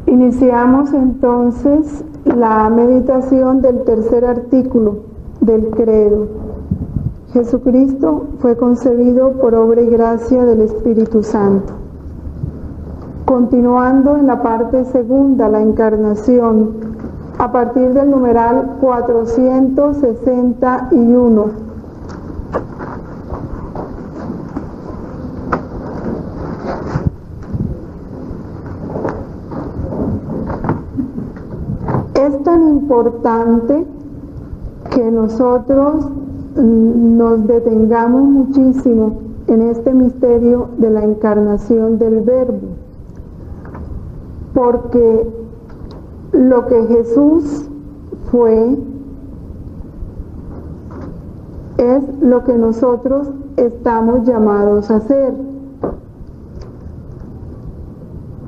Iniciamos entonces la meditación del tercer artículo del credo. Jesucristo fue concebido por obra y gracia del Espíritu Santo. Continuando en la parte segunda, la encarnación, a partir del numeral 461. Es tan importante que nosotros nos detengamos muchísimo en este misterio de la encarnación del Verbo, porque lo que Jesús fue es lo que nosotros estamos llamados a hacer.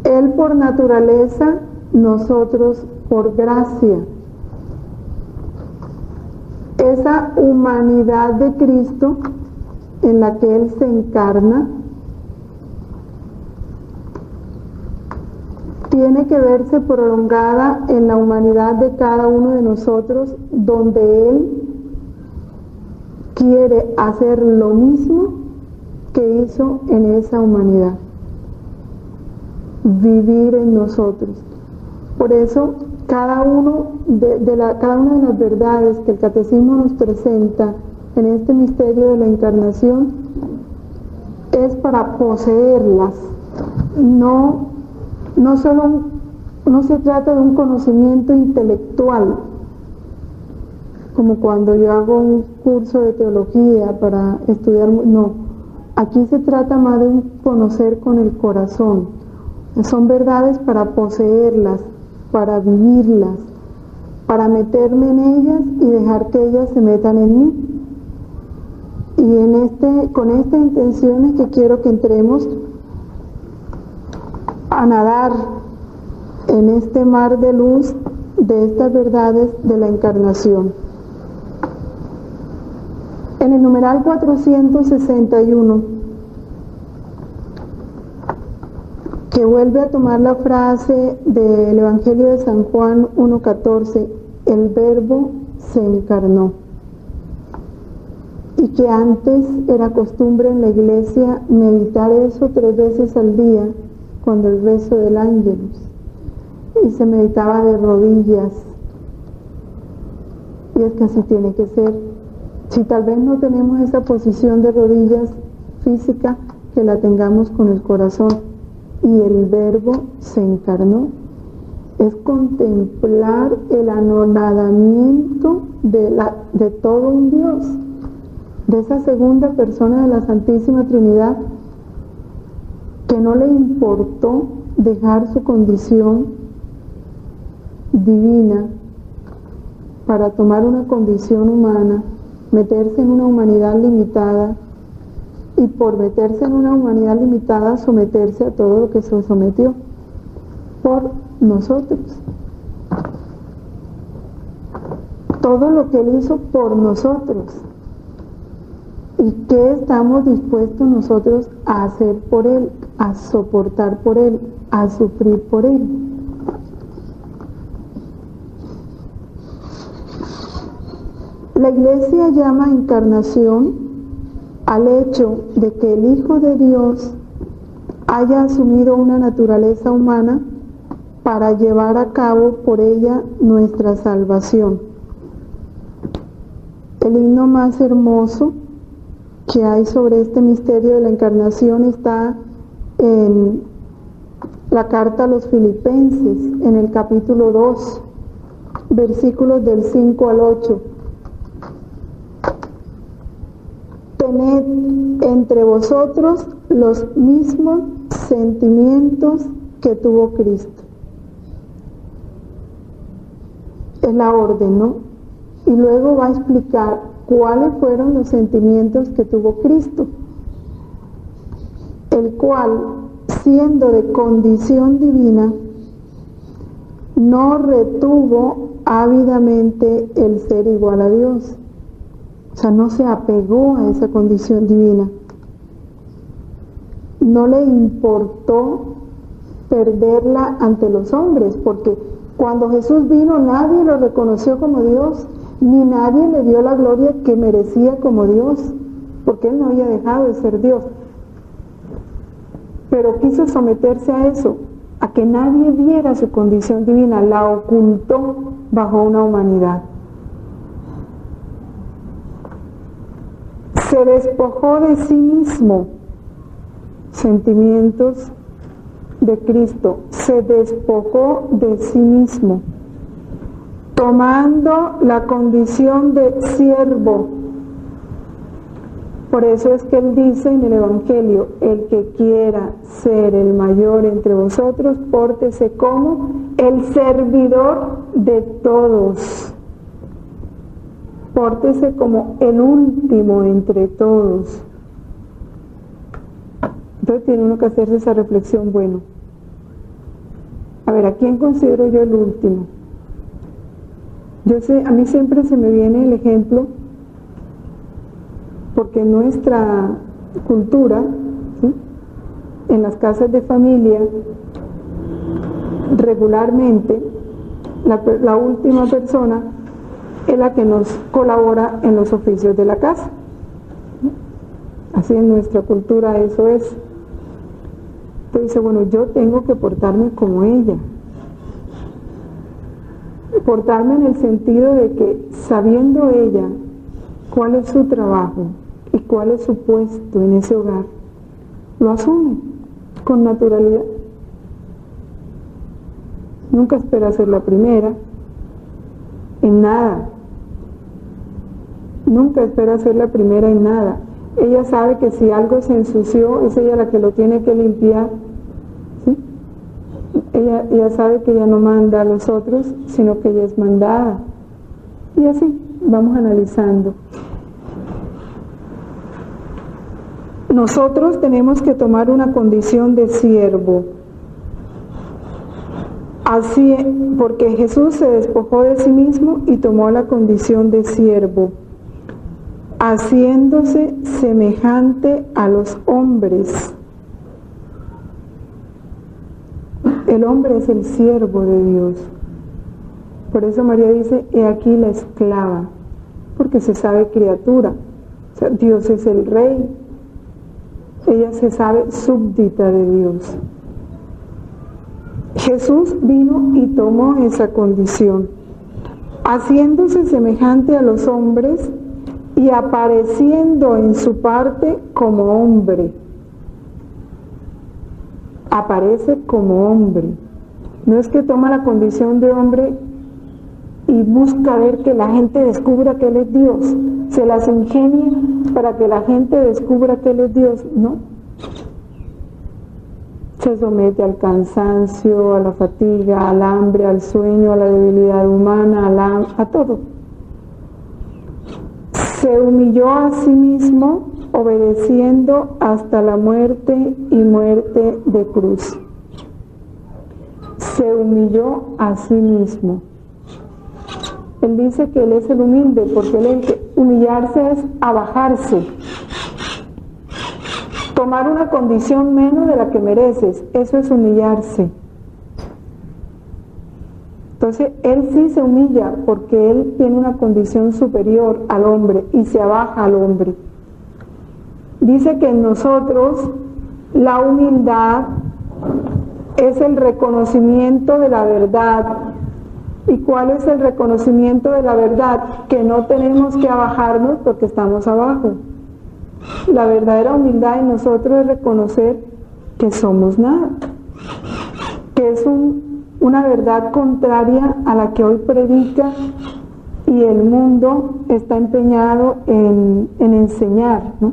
Él por naturaleza, nosotros por gracia. Esa humanidad de Cristo en la que Él se encarna tiene que verse prolongada en la humanidad de cada uno de nosotros, donde Él quiere hacer lo mismo que hizo en esa humanidad, vivir en nosotros. Por eso cada una de las verdades que el Catecismo nos presenta en este misterio de la encarnación es para poseerlas. No se trata de un conocimiento intelectual, como cuando yo hago un curso de teología para estudiar. No, aquí se trata más de un conocer con el corazón. Son verdades para poseerlas, para vivirlas, para meterme en ellas y dejar que ellas se metan en mí. Y con esta intención es que quiero que entremos a nadar en este mar de luz de estas verdades de la encarnación. En el numeral 461, que vuelve a tomar la frase del Evangelio de San Juan 1:14, el Verbo se encarnó, y que antes era costumbre en la iglesia meditar eso 3 veces al día, cuando el rezo del Ángelus, y se meditaba de rodillas, y es que así tiene que ser. Si tal vez no tenemos esa posición de rodillas física, que la tengamos con el corazón. Y el Verbo se encarnó. Es contemplar el anonadamiento de todo un Dios, de esa segunda persona de la Santísima Trinidad, que no le importó dejar su condición divina para tomar una condición humana, meterse en una humanidad limitada, y por meterse en una humanidad limitada, someterse a todo lo que se sometió por nosotros. Todo lo que Él hizo por nosotros. ¿Y qué estamos dispuestos nosotros a hacer por Él, a soportar por Él, a sufrir por Él? La Iglesia llama encarnación al hecho de que el Hijo de Dios haya asumido una naturaleza humana para llevar a cabo por ella nuestra salvación. El himno más hermoso que hay sobre este misterio de la encarnación está en la carta a los Filipenses, en el capítulo 2, versículos del 5 al 8. Tened entre vosotros los mismos sentimientos que tuvo Cristo. Es la orden, ¿no? Y luego va a explicar cuáles fueron los sentimientos que tuvo Cristo, el cual, siendo de condición divina, no retuvo ávidamente el ser igual a Dios. O sea, no se apegó a esa condición divina. No le importó perderla ante los hombres, porque cuando Jesús vino nadie lo reconoció como Dios, ni nadie le dio la gloria que merecía como Dios, porque Él no había dejado de ser Dios. Pero quiso someterse a eso, a que nadie viera su condición divina, la ocultó bajo una humanidad. Se despojó de sí mismo, sentimientos de Cristo, se despojó de sí mismo, tomando la condición de siervo. Por eso es que Él dice en el Evangelio, el que quiera ser el mayor entre vosotros, pórtese como el servidor de todos. Pórtese como el último entre todos. Entonces tiene uno que hacerse esa reflexión, bueno, a ver, ¿a quién considero yo el último? Yo sé, a mí siempre se me viene el ejemplo, porque en nuestra cultura, ¿sí?, en las casas de familia, regularmente, la última persona es la que nos colabora en los oficios de la casa. Así en nuestra cultura eso es. Entonces dice, bueno, yo tengo que portarme como ella. Portarme en el sentido de que, sabiendo ella cuál es su trabajo y cuál es su puesto en ese hogar, lo asume con naturalidad. Nunca espera ser la primera en nada. Nunca espera ser la primera en nada. Ella sabe que si algo se ensució, es ella la que lo tiene que limpiar, ¿sí? Ella sabe que ella no manda a los otros, sino que ella es mandada. Y así vamos analizando. Nosotros tenemos que tomar una condición de siervo. Así, porque Jesús se despojó de sí mismo y tomó la condición de siervo, haciéndose semejante a los hombres. El hombre es el siervo de Dios. Por eso María dice, he aquí la esclava, porque se sabe criatura. O sea, Dios es el rey. Ella se sabe súbdita de Dios. Jesús vino y tomó esa condición, haciéndose semejante a los hombres y apareciendo en su parte como hombre. Aparece como hombre. No es que toma la condición de hombre y busca ver que la gente descubra que Él es Dios. Se las ingenia para que la gente descubra que Él es Dios. No. Se somete al cansancio, a la fatiga, al hambre, al sueño, a la debilidad humana, a todo. Se humilló a sí mismo, obedeciendo hasta la muerte y muerte de cruz. Se humilló a sí mismo. Él dice que Él es el humilde, porque humillarse es abajarse. Tomar una condición menos de la que mereces, eso es humillarse. Entonces, Él sí se humilla porque Él tiene una condición superior al hombre y se abaja al hombre. Dice que en nosotros la humildad es el reconocimiento de la verdad. ¿Y cuál es el reconocimiento de la verdad? Que no tenemos que abajarnos porque estamos abajo. La verdadera humildad en nosotros es reconocer que somos nada, que es una verdad contraria a la que hoy predica y el mundo está empeñado en enseñar, ¿no?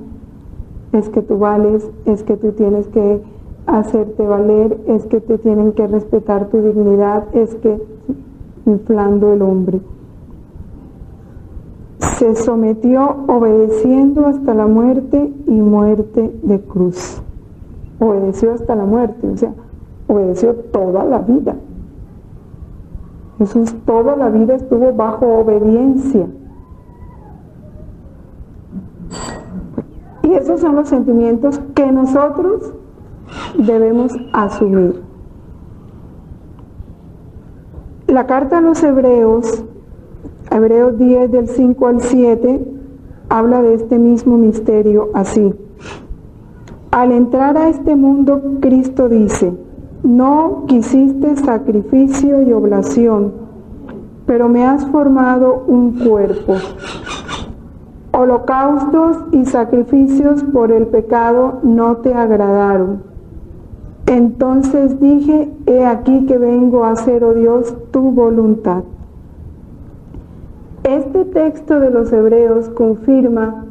Es que tú vales, es que tú tienes que hacerte valer, es que te tienen que respetar tu dignidad, es que inflando el hombre. Se sometió obedeciendo hasta la muerte y muerte de cruz. Obedeció hasta la muerte, o sea, obedeció toda la vida. Jesús toda la vida estuvo bajo obediencia. Y esos son los sentimientos que nosotros debemos asumir. La carta a los Hebreos 10 del 5 al 7, habla de este mismo misterio así. Al entrar a este mundo, Cristo dice: no quisiste sacrificio y oblación, pero me has formado un cuerpo. Holocaustos y sacrificios por el pecado no te agradaron. Entonces dije: he aquí que vengo a hacer, oh Dios, tu voluntad. Este texto de los Hebreos confirma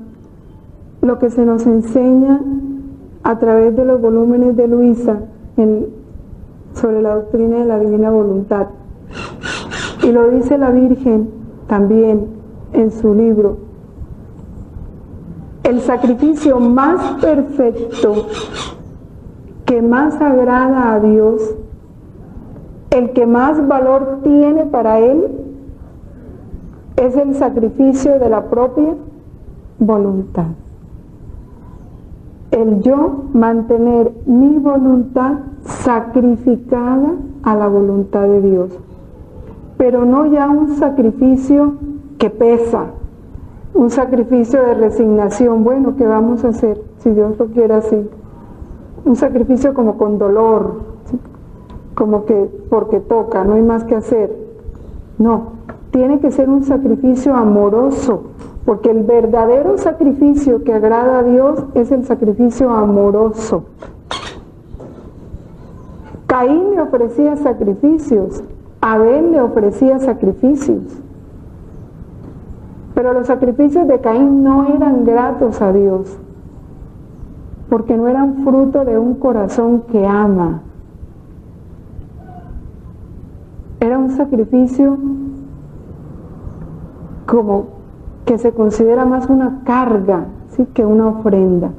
lo que se nos enseña a través de los volúmenes de Luisa sobre la doctrina de la divina voluntad. Y lo dice la Virgen también en su libro. El sacrificio más perfecto, que más agrada a Dios, el que más valor tiene para Él, es el sacrificio de la propia voluntad. El yo mantener mi voluntad sacrificada a la voluntad de Dios. Pero no ya un sacrificio que pesa, un sacrificio de resignación. Bueno, ¿qué vamos a hacer? Si Dios lo quiere así. Un sacrificio como con dolor, ¿sí? Como que porque toca, no hay más que hacer. No, tiene que ser un sacrificio amoroso, porque el verdadero sacrificio que agrada a Dios es el sacrificio amoroso. Caín le ofrecía sacrificios, Abel le ofrecía sacrificios, pero los sacrificios de Caín no eran gratos a Dios, porque no eran fruto de un corazón que ama. Era un sacrificio como que se considera más una carga, ¿sí?, que una ofrenda.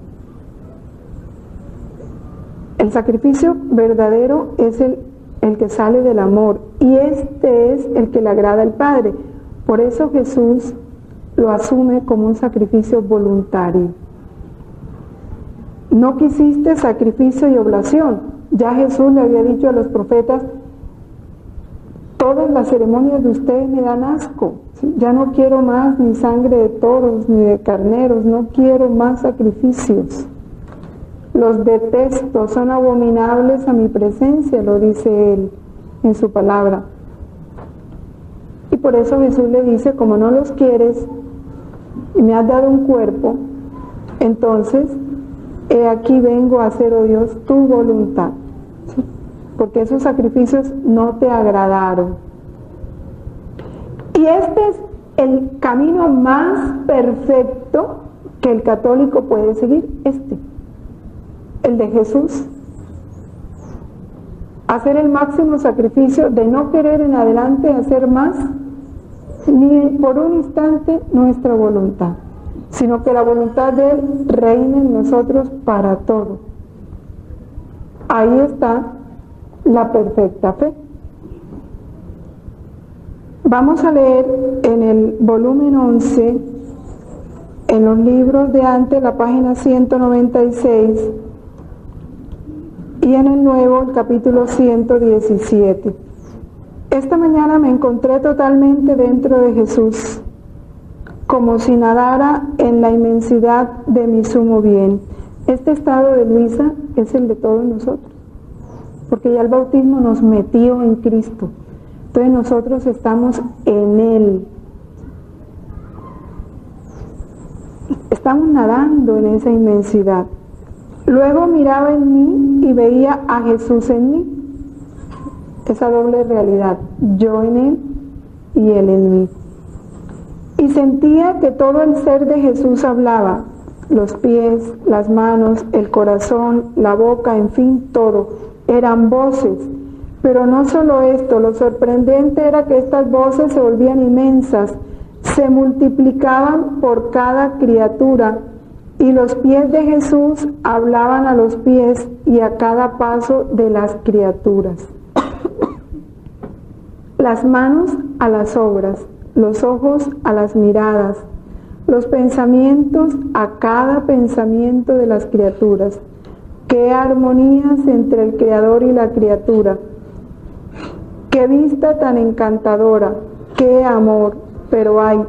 El sacrificio verdadero es el que sale del amor, y este es el que le agrada al Padre. Por eso Jesús lo asume como un sacrificio voluntario. No quisiste sacrificio y oblación. Ya Jesús le había dicho a los profetas: todas las ceremonias de ustedes me dan asco, ¿sí? Ya no quiero más ni sangre de toros ni de carneros, no quiero más sacrificios. Los detesto, son abominables a mi presencia, lo dice Él en su palabra. Y por eso Jesús le dice: como no los quieres y me has dado un cuerpo, entonces he aquí vengo a hacer, oh Dios, tu voluntad. ¿Sí? Porque esos sacrificios no te agradaron. Y este es el camino más perfecto que el católico puede seguir, el de Jesús. Hacer el máximo sacrificio de no querer en adelante hacer más, ni por un instante nuestra voluntad, sino que la voluntad de Él reine en nosotros para todo. Ahí está la perfecta fe. Vamos a leer en el volumen 11, en los libros de antes, la página 196, y en el nuevo, el capítulo 117. Esta mañana me encontré totalmente dentro de Jesús, como si nadara en la inmensidad de mi sumo bien. Este estado de Luisa es el de todos nosotros, porque ya el bautismo nos metió en Cristo. Entonces nosotros estamos en Él. Estamos nadando en esa inmensidad. Luego miraba en mí y veía a Jesús en mí. Esa doble realidad, yo en Él y Él en mí. Y sentía que todo el ser de Jesús hablaba, los pies, las manos, el corazón, la boca, en fin, todo, eran voces. Pero no solo esto, lo sorprendente era que estas voces se volvían inmensas, se multiplicaban por cada criatura, y los pies de Jesús hablaban a los pies y a cada paso de las criaturas. Las manos a las obras, los ojos a las miradas, los pensamientos a cada pensamiento de las criaturas. ¡Qué armonías entre el Creador y la criatura! qué vista tan encantadora, qué amor, pero ay,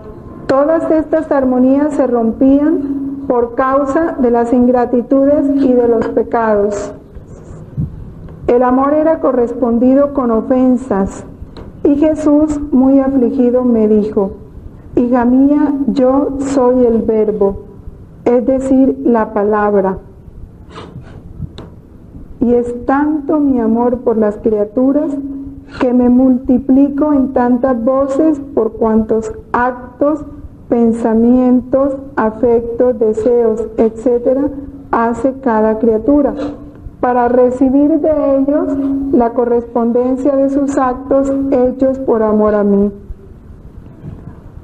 todas estas armonías se rompían por causa de las ingratitudes y de los pecados. El amor era correspondido con ofensas, y Jesús, muy afligido, me dijo: hija mía, yo soy el verbo, es decir, la palabra. Y es tanto mi amor por las criaturas que me multiplico en tantas voces por cuantos actos, pensamientos, afectos, deseos, etcétera, hace cada criatura, para recibir de ellos la correspondencia de sus actos hechos por amor a mí.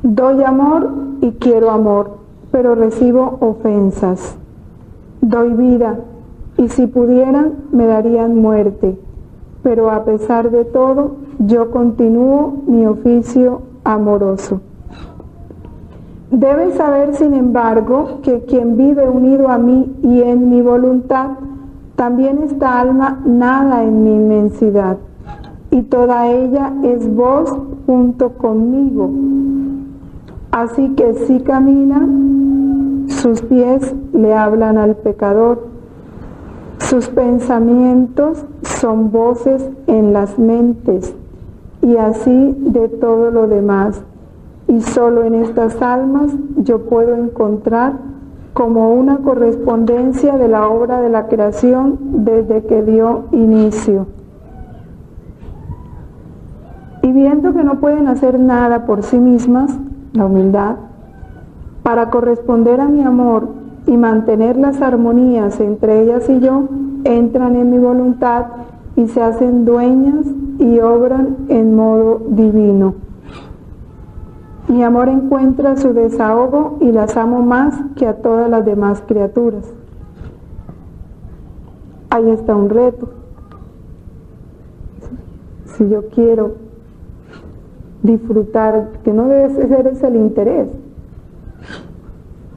Doy amor y quiero amor, pero recibo ofensas. Doy vida, y si pudieran me darían muerte, pero a pesar de todo yo continúo mi oficio amoroso. Debes saber, sin embargo, que quien vive unido a mí y en mi voluntad, también esta alma nada en mi inmensidad, y toda ella es voz junto conmigo. Así que si camina, sus pies le hablan al pecador, sus pensamientos son voces en las mentes, y así de todo lo demás. Y solo en estas almas yo puedo encontrar como una correspondencia de la obra de la creación desde que dio inicio. Y viendo que no pueden hacer nada por sí mismas, la humildad, para corresponder a mi amor y mantener las armonías entre ellas y yo, entran en mi voluntad y se hacen dueñas y obran en modo divino. Mi amor encuentra su desahogo y las amo más que a todas las demás criaturas. Ahí está un reto. Si yo quiero disfrutar, que no debe ser ese el interés,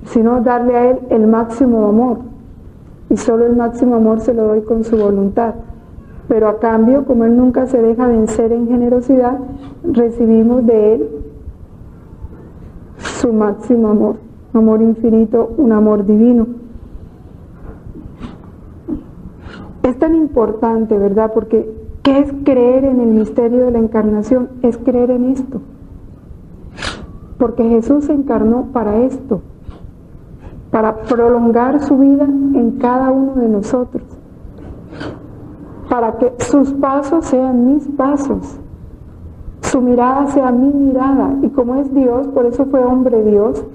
sino darle a él el máximo amor, y solo el máximo amor se lo doy con su voluntad, pero a cambio, como él nunca se deja vencer en generosidad, recibimos de él su máximo amor, amor infinito, un amor divino. Es tan importante, ¿verdad? Porque ¿qué es creer en el misterio de la encarnación? Es creer en esto, porque Jesús se encarnó para esto, para prolongar su vida en cada uno de nosotros, para que sus pasos sean mis pasos, su mirada sea mi mirada, y como es Dios, por eso fue hombre Dios,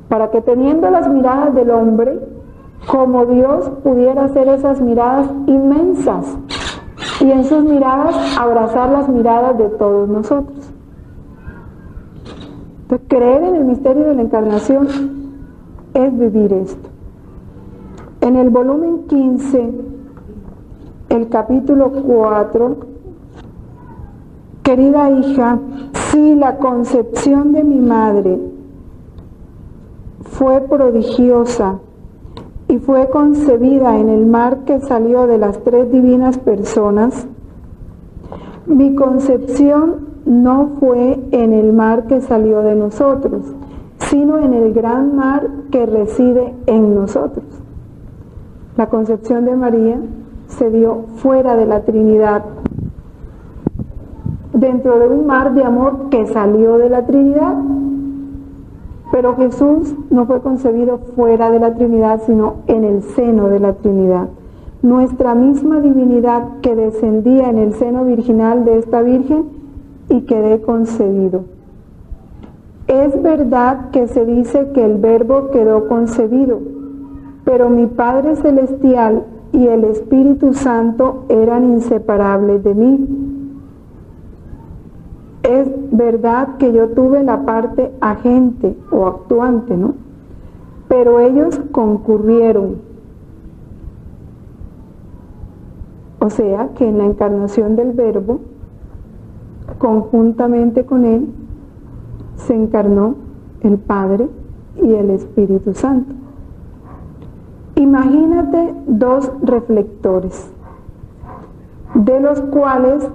para que teniendo las miradas del hombre, como Dios pudiera hacer esas miradas inmensas, y en sus miradas abrazar las miradas de todos nosotros. Entonces, creer en el misterio de la encarnación es vivir esto. En el volumen 15, el capítulo 4, querida hija, si la concepción de mi madre fue prodigiosa y fue concebida en el mar que salió de las tres divinas personas, mi concepción no fue en el mar que salió de nosotros, sino en el gran mar que reside en nosotros. La concepción de María se dio fuera de la Trinidad, dentro de un mar de amor que salió de la Trinidad, pero Jesús no fue concebido fuera de la Trinidad, sino en el seno de la Trinidad. Nuestra misma divinidad que descendía en el seno virginal de esta Virgen y quedé concebido. Es verdad que se dice que el Verbo quedó concebido, pero mi Padre Celestial y el Espíritu Santo eran inseparables de mí. Es verdad que yo tuve la parte agente o actuante, ¿no? Pero ellos concurrieron. O sea, que en la encarnación del Verbo, conjuntamente con él, se encarnó el Padre y el Espíritu Santo. Imagínate dos reflectores, de los cuales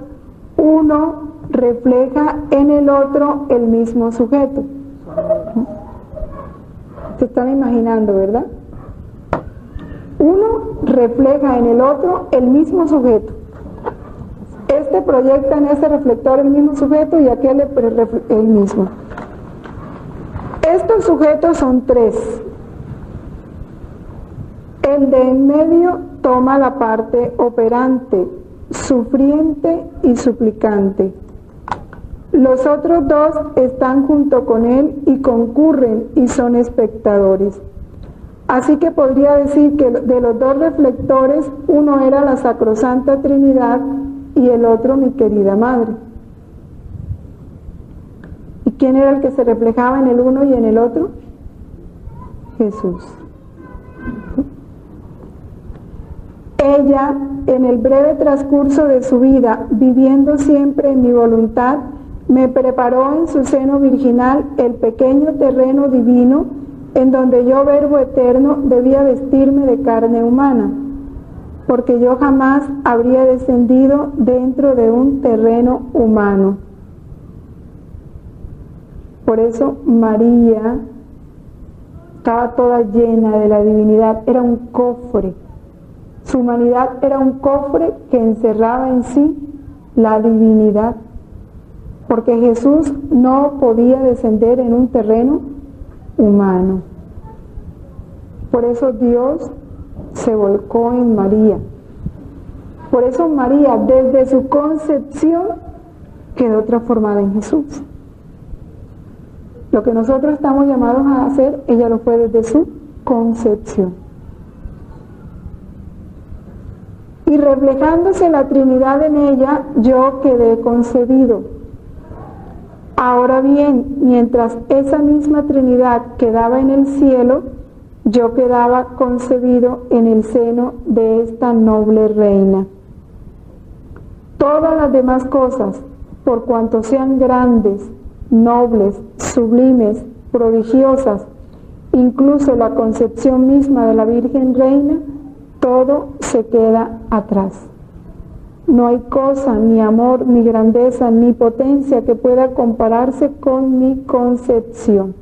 uno refleja en el otro el mismo sujeto. Se están imaginando, ¿verdad? Uno refleja en el otro el mismo sujeto. Este proyecta en ese reflector el mismo sujeto y aquel el mismo. Estos sujetos son tres. El de en medio toma la parte operante, sufriente y suplicante. Los otros dos están junto con él y concurren y son espectadores. Así que podría decir que de los dos reflectores, uno era la Sacrosanta Trinidad y el otro mi querida Madre. ¿Y quién era el que se reflejaba en el uno y en el otro? Jesús. Ella, en el breve transcurso de su vida, viviendo siempre en mi voluntad, me preparó en su seno virginal el pequeño terreno divino en donde yo, Verbo eterno, debía vestirme de carne humana, porque yo jamás habría descendido dentro de un terreno humano. Por eso María estaba toda llena de la divinidad, era un cofre. Su humanidad era un cofre que encerraba en sí la divinidad, porque Jesús no podía descender en un terreno humano. Por eso Dios se volcó en María. Por eso María, desde su concepción, quedó transformada en Jesús. Lo que nosotros estamos llamados a hacer, ella lo fue desde su concepción. Y reflejándose la Trinidad en ella, yo quedé concebido. Ahora bien, mientras esa misma Trinidad quedaba en el cielo, yo quedaba concebido en el seno de esta noble reina. Todas las demás cosas, por cuanto sean grandes, nobles, sublimes, prodigiosas, incluso la concepción misma de la Virgen Reina, todo se queda atrás. No hay cosa, ni amor, ni grandeza, ni potencia que pueda compararse con mi concepción.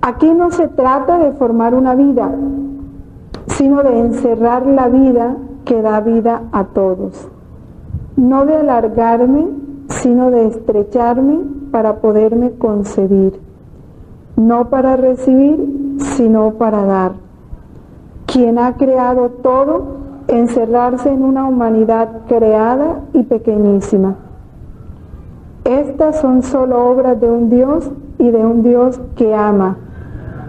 Aquí no se trata de formar una vida, sino de encerrar la vida que da vida a todos. No de alargarme, sino de estrecharme para poderme concebir. No para recibir, sino para dar. Quien ha creado todo, encerrarse en una humanidad creada y pequeñísima. Estas son solo obras de un Dios y de un Dios que ama,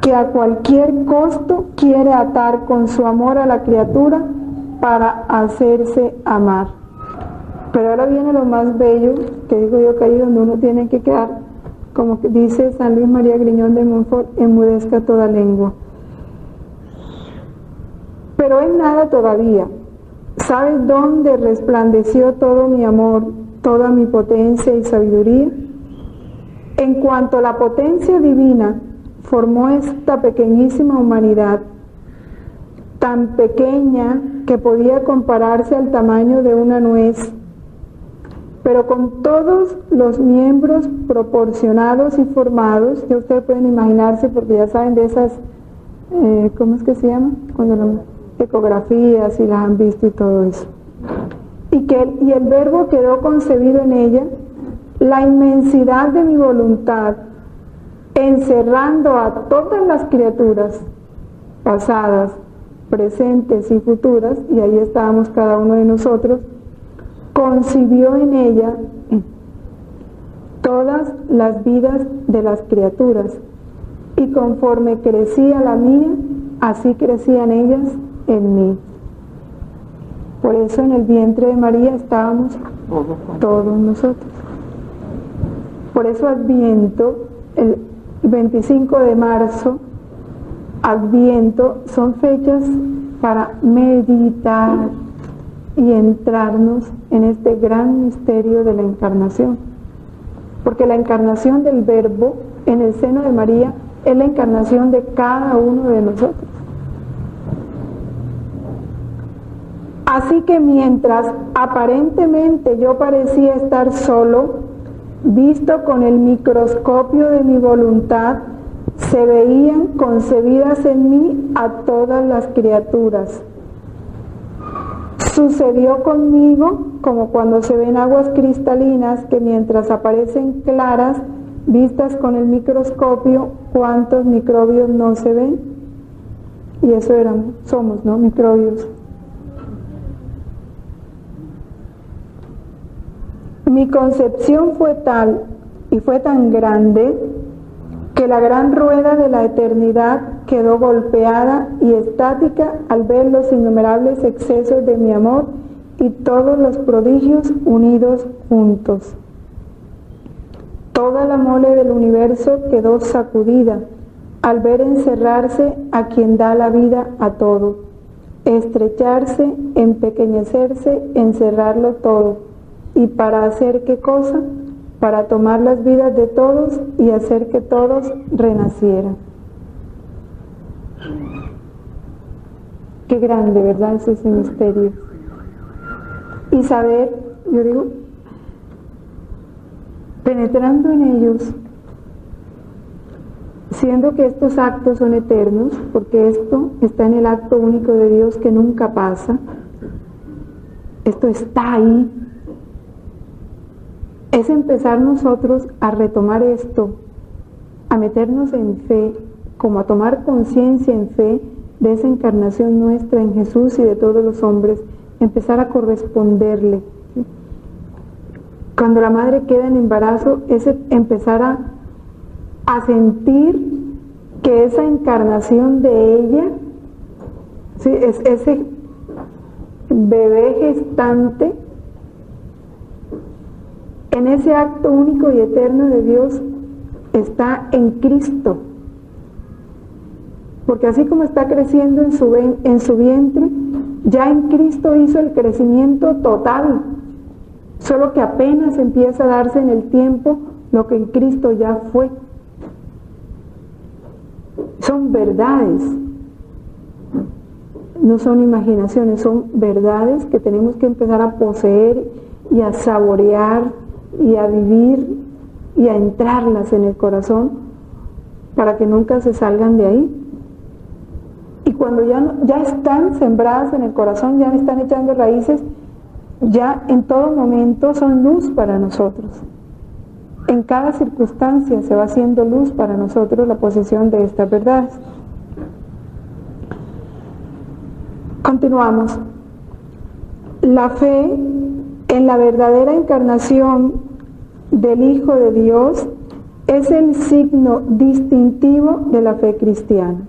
que a cualquier costo quiere atar con su amor a la criatura para hacerse amar. Pero ahora viene lo más bello, que digo yo que ahí donde uno tiene que quedar, como que dice San Luis María Griñón de Montfort, enmudezca toda lengua. Pero es nada todavía. ¿Sabes dónde resplandeció todo mi amor, toda mi potencia y sabiduría? En cuanto la potencia divina formó esta pequeñísima humanidad, tan pequeña que podía compararse al tamaño de una nuez, pero con todos los miembros proporcionados y formados. Ya ustedes pueden imaginarse, porque ya saben de esas, ¿cómo es que se llama? Cuando las ecografías y las han visto y todo eso. Y el Verbo quedó concebido en ella, la inmensidad de mi voluntad, encerrando a todas las criaturas, pasadas, presentes y futuras, y ahí estábamos cada uno de nosotros, concibió en ella todas las vidas de las criaturas, y conforme crecía la mía, así crecían ellas en mí. Por eso en el vientre de María estábamos todos nosotros. Por eso Adviento, el 25 de marzo, Adviento, son fechas para meditar y entrarnos en este gran misterio de la encarnación. Porque la encarnación del Verbo en el seno de María es la encarnación de cada uno de nosotros. Así que mientras aparentemente yo parecía estar solo, visto con el microscopio de mi voluntad, se veían concebidas en mí a todas las criaturas. Sucedió conmigo como cuando se ven aguas cristalinas que mientras aparecen claras, vistas con el microscopio, ¿cuántos microbios no se ven? Y eso somos, ¿no? Microbios. Mi concepción fue tal y fue tan grande que la gran rueda de la eternidad quedó golpeada y estática al ver los innumerables excesos de mi amor y todos los prodigios unidos juntos. Toda la mole del universo quedó sacudida al ver encerrarse a quien da la vida a todo, estrecharse, empequeñecerse, encerrarlo todo. ¿Y para hacer qué cosa? Para tomar las vidas de todos y hacer que todos renacieran. Qué grande, ¿verdad? Es ese misterio. Y saber, yo digo, penetrando en ellos, siendo que estos actos son eternos, porque esto está en el acto único de Dios que nunca pasa, esto está ahí, es empezar nosotros a retomar esto, a meternos en fe, como a tomar conciencia en fe de esa encarnación nuestra en Jesús y de todos los hombres, empezar a corresponderle. Cuando la madre queda en embarazo, es empezar a sentir que esa encarnación de ella, ¿sí? Es ese bebé gestante, en ese acto único y eterno de Dios está en Cristo, porque así como está creciendo en su vientre, ya en Cristo hizo el crecimiento total, solo que apenas empieza a darse en el tiempo lo que en Cristo ya fue. Son verdades, no son imaginaciones, son verdades que tenemos que empezar a poseer y a saborear y a vivir y a entrarlas en el corazón para que nunca se salgan de ahí. Y cuando ya están sembradas en el corazón, ya están echando raíces, ya en todo momento son luz para nosotros. En cada circunstancia se va haciendo luz para nosotros la posesión de estas verdades. Continuamos. La fe en la verdadera encarnación del Hijo de Dios es el signo distintivo de la fe cristiana.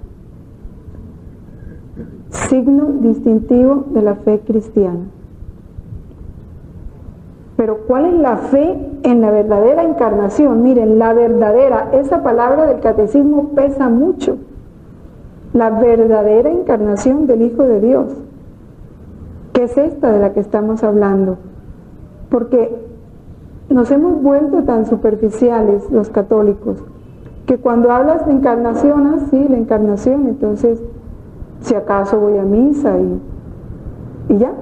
Signo distintivo de la fe cristiana. Pero ¿cuál es la fe en la verdadera encarnación? Miren, la verdadera, esa palabra del catecismo pesa mucho. La verdadera encarnación del Hijo de Dios, que es esta de la que estamos hablando. Porque nos hemos vuelto tan superficiales los católicos, que cuando hablas de encarnación, sí, la encarnación, entonces si acaso voy a misa y ya,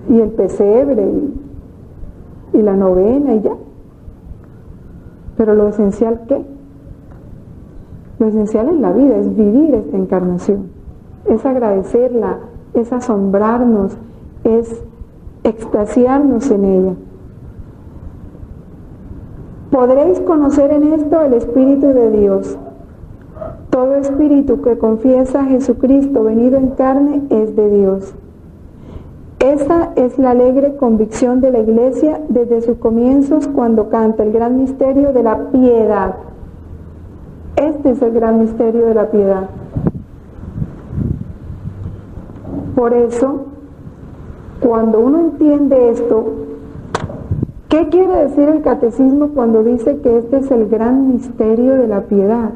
y el pesebre y la novena y ya. Pero lo esencial, ¿qué? Lo esencial en la vida es vivir esta encarnación, es agradecerla, es asombrarnos, es extasiarnos en ella. Podréis conocer en esto el Espíritu de Dios. Todo espíritu que confiesa a Jesucristo venido en carne es de Dios. Esa es la alegre convicción de la Iglesia desde sus comienzos cuando canta el gran misterio de la piedad. Este es el gran misterio de la piedad. Por eso, cuando uno entiende esto, ¿qué quiere decir el catecismo cuando dice que este es el gran misterio de la piedad?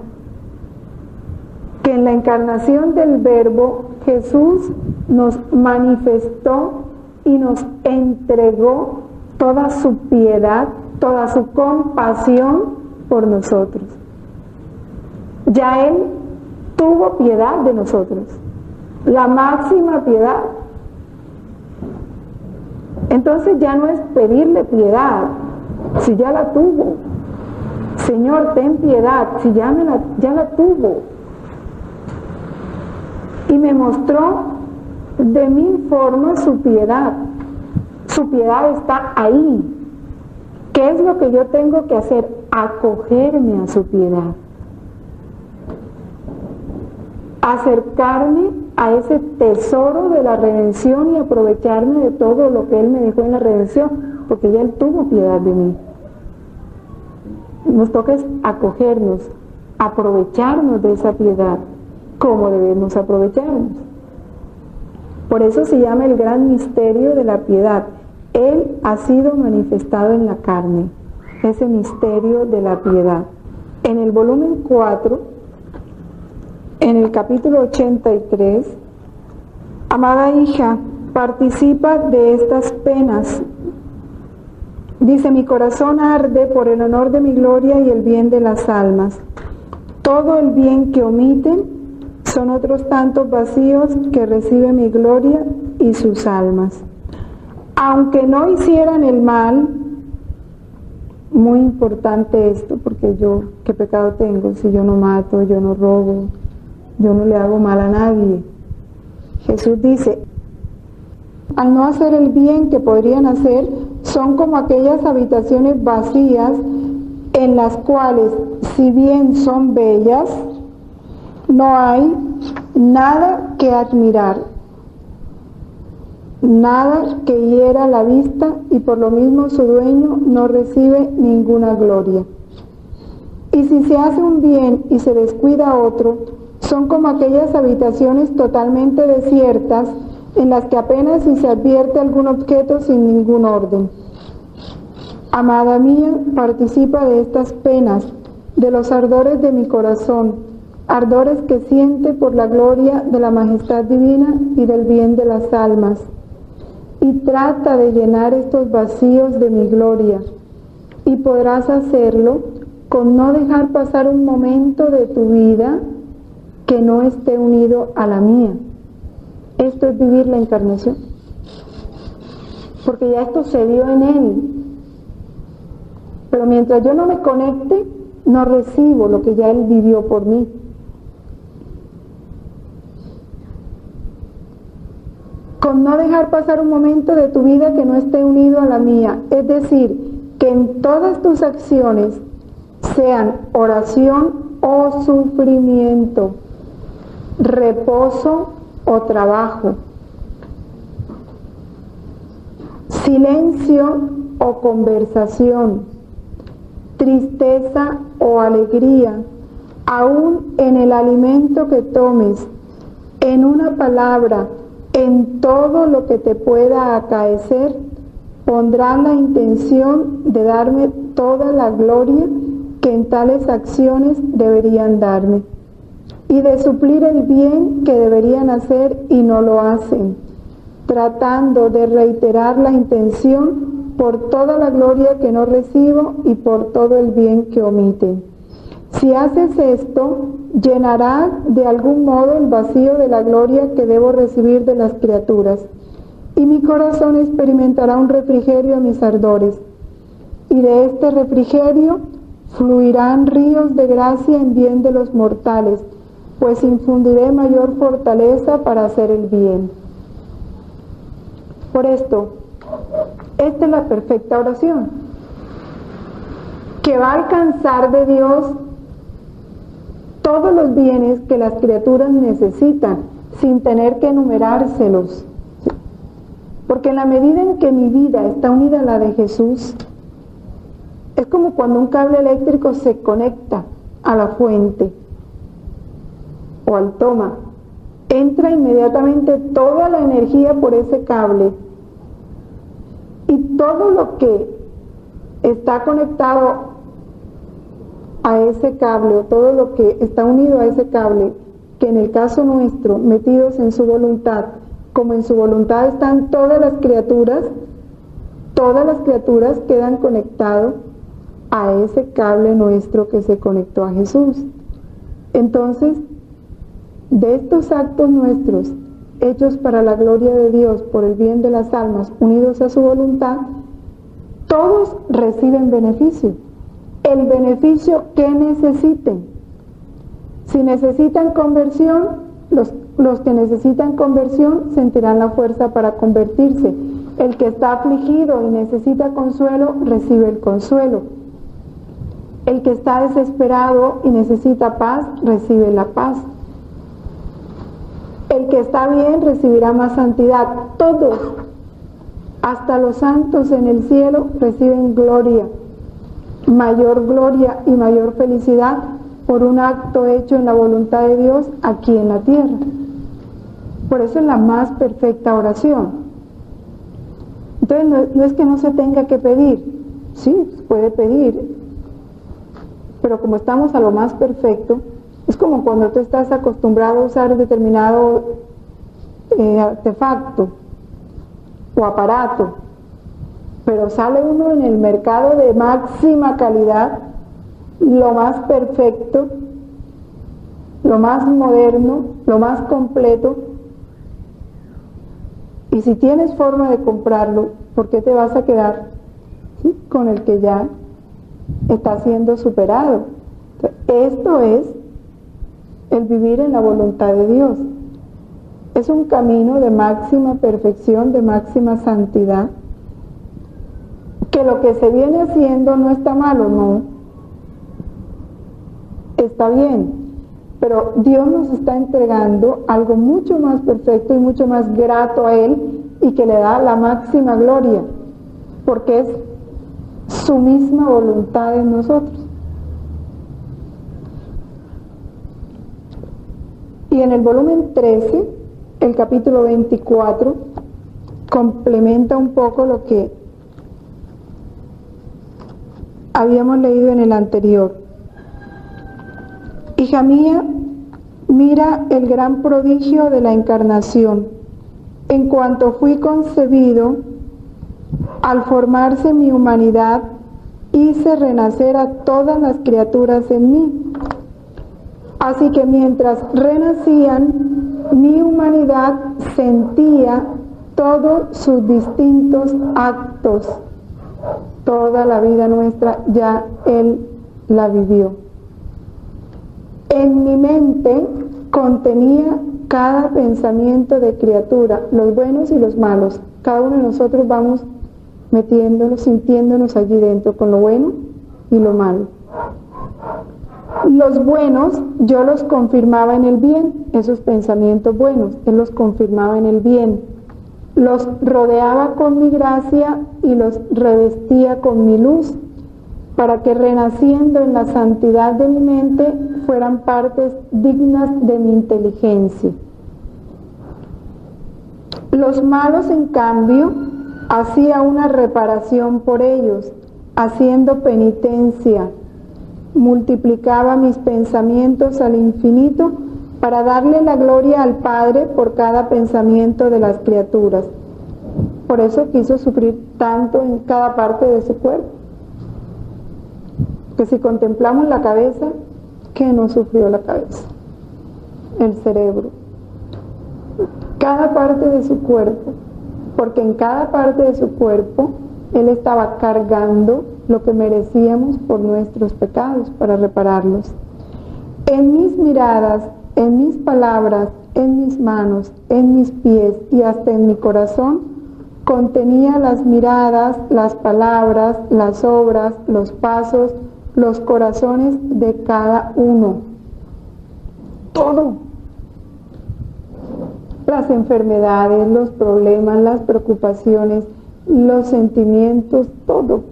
Que en la encarnación del Verbo, Jesús nos manifestó y nos entregó toda su piedad, toda su compasión por nosotros. Ya Él tuvo piedad de nosotros, la máxima piedad, Entonces ya no es pedirle piedad, si ya la tuvo. Señor, ten piedad, si ya la tuvo. Y me mostró de 1000 formas su piedad. Su piedad está ahí. ¿Qué es lo que yo tengo que hacer? Acogerme a su piedad. Acercarme a ese tesoro de la redención y aprovecharme de todo lo que Él me dejó en la redención, porque ya Él tuvo piedad de mí. Nos toca acogernos, aprovecharnos de esa piedad, como debemos aprovecharnos. Por eso se llama el gran misterio de la piedad. Él ha sido manifestado en la carne, ese misterio de la piedad. En el volumen 4, en el capítulo 83, amada hija, participa de estas penas. Dice, mi corazón arde por el honor de mi gloria y el bien de las almas. Todo el bien que omiten son otros tantos vacíos que recibe mi gloria y sus almas. Aunque no hicieran el mal, muy importante esto, porque yo, ¿qué pecado tengo? Si yo no mato, yo no robo, yo no le hago mal a nadie. Jesús dice, al no hacer el bien que podrían hacer, son como aquellas habitaciones vacías en las cuales, si bien son bellas, no hay nada que admirar, nada que hiera la vista, y por lo mismo su dueño no recibe ninguna gloria. Y si se hace un bien y se descuida otro, son como aquellas habitaciones totalmente desiertas en las que apenas si se advierte algún objeto sin ningún orden. Amada mía, participa de estas penas, de los ardores de mi corazón, ardores que siente por la gloria de la majestad divina y del bien de las almas, y trata de llenar estos vacíos de mi gloria, y podrás hacerlo con no dejar pasar un momento de tu vida que no esté unido a la mía. Esto es vivir la encarnación, porque ya esto se dio en Él, pero mientras yo no me conecte, no recibo lo que ya Él vivió por mí. Con no dejar pasar un momento de tu vida que no esté unido a la mía, es decir, que en todas tus acciones sean oración o sufrimiento, reposo o trabajo, silencio o conversación, tristeza o alegría, aún en el alimento que tomes, en una palabra, en todo lo que te pueda acaecer, pondrás la intención de darme toda la gloria que en tales acciones deberían darme, y de suplir el bien que deberían hacer y no lo hacen, tratando de reiterar la intención por toda la gloria que no recibo y por todo el bien que omiten. Si haces esto, llenarás de algún modo el vacío de la gloria que debo recibir de las criaturas, y mi corazón experimentará un refrigerio a mis ardores, y de este refrigerio fluirán ríos de gracia en bien de los mortales, pues infundiré mayor fortaleza para hacer el bien. Por esto, esta es la perfecta oración, que va a alcanzar de Dios todos los bienes que las criaturas necesitan, sin tener que enumerárselos. Porque en la medida en que mi vida está unida a la de Jesús, es como cuando un cable eléctrico se conecta a la fuente o al toma. Entra inmediatamente toda la energía por ese cable, y todo lo que está conectado a ese cable, o todo lo que está unido a ese cable, que en el caso nuestro, metidos en su voluntad, como en su voluntad están todas las criaturas quedan conectadas a ese cable nuestro que se conectó a Jesús. Entonces, de estos actos nuestros hechos para la gloria de Dios, por el bien de las almas, unidos a su voluntad, todos reciben beneficio. El beneficio que necesiten. Si necesitan conversión, los que necesitan conversión sentirán la fuerza para convertirse. El que está afligido y necesita consuelo, recibe el consuelo. El que está desesperado y necesita paz, recibe la paz. El que está bien recibirá más santidad. Todos, hasta los santos en el cielo, reciben gloria, mayor gloria y mayor felicidad por un acto hecho en la voluntad de Dios aquí en la tierra. Por eso es la más perfecta oración. Entonces no es que no se tenga que pedir, sí, se puede pedir, pero como estamos a lo más perfecto, es como cuando tú estás acostumbrado a usar determinado artefacto o aparato, pero sale uno en el mercado de máxima calidad, lo más perfecto, lo más moderno, lo más completo, y si tienes forma de comprarlo, ¿por qué te vas a quedar con el que ya está siendo superado? Esto es el vivir en la voluntad de Dios. Es un camino de máxima perfección, de máxima santidad, que lo que se viene haciendo no está malo, no, está bien, pero Dios nos está entregando algo mucho más perfecto y mucho más grato a Él y que le da la máxima gloria, porque es su misma voluntad en nosotros. Y en el volumen 13, el capítulo 24, complementa un poco lo que habíamos leído en el anterior. Hija mía, mira el gran prodigio de la encarnación. En cuanto fui concebido, al formarse mi humanidad, hice renacer a todas las criaturas en mí. Así que mientras renacían, mi humanidad sentía todos sus distintos actos. Toda la vida nuestra ya Él la vivió. En mi mente contenía cada pensamiento de criatura, los buenos y los malos. Cada uno de nosotros vamos metiéndonos, sintiéndonos allí dentro con lo bueno y lo malo. Los buenos yo los confirmaba en el bien, esos pensamientos buenos, Él los confirmaba en el bien. Los rodeaba con mi gracia y los revestía con mi luz, para que renaciendo en la santidad de mi mente fueran partes dignas de mi inteligencia. Los malos, en cambio, hacía una reparación por ellos, haciendo penitencia, multiplicaba mis pensamientos al infinito para darle la gloria al Padre por cada pensamiento de las criaturas. Por eso quiso sufrir tanto en cada parte de su cuerpo. Que si contemplamos la cabeza, ¿qué no sufrió la cabeza? El cerebro. Cada parte de su cuerpo, porque en cada parte de su cuerpo Él estaba cargando lo que merecíamos por nuestros pecados para repararlos. En mis miradas, en mis palabras, en mis manos, en mis pies y hasta en mi corazón, contenía las miradas, las palabras, las obras, los pasos, los corazones de cada uno. Todo. Las enfermedades, los problemas, las preocupaciones, los sentimientos, todo.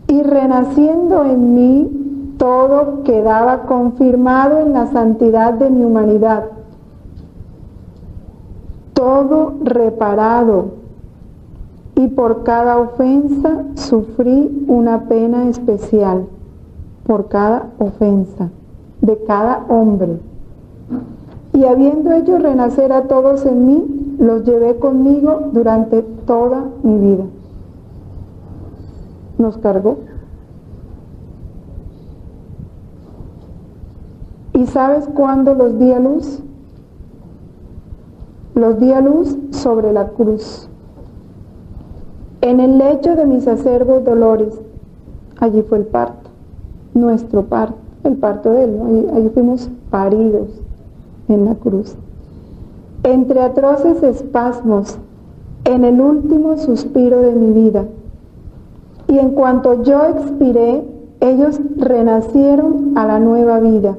Y renaciendo en mí, todo quedaba confirmado en la santidad de mi humanidad. Todo reparado. Y por cada ofensa sufrí una pena especial, por cada ofensa de cada hombre. Y habiendo hecho renacer a todos en mí, los llevé conmigo durante toda mi vida. Nos cargó. ¿Y sabes cuándo los di a luz? los di a luz sobre la cruz. En el lecho de mis acerbos dolores, allí fue el parto, nuestro parto, el parto de Él, ¿no? Allí fuimos paridos en la cruz. Entre atroces espasmos, en el último suspiro de mi vida, y en cuanto yo expiré, ellos renacieron a la nueva vida,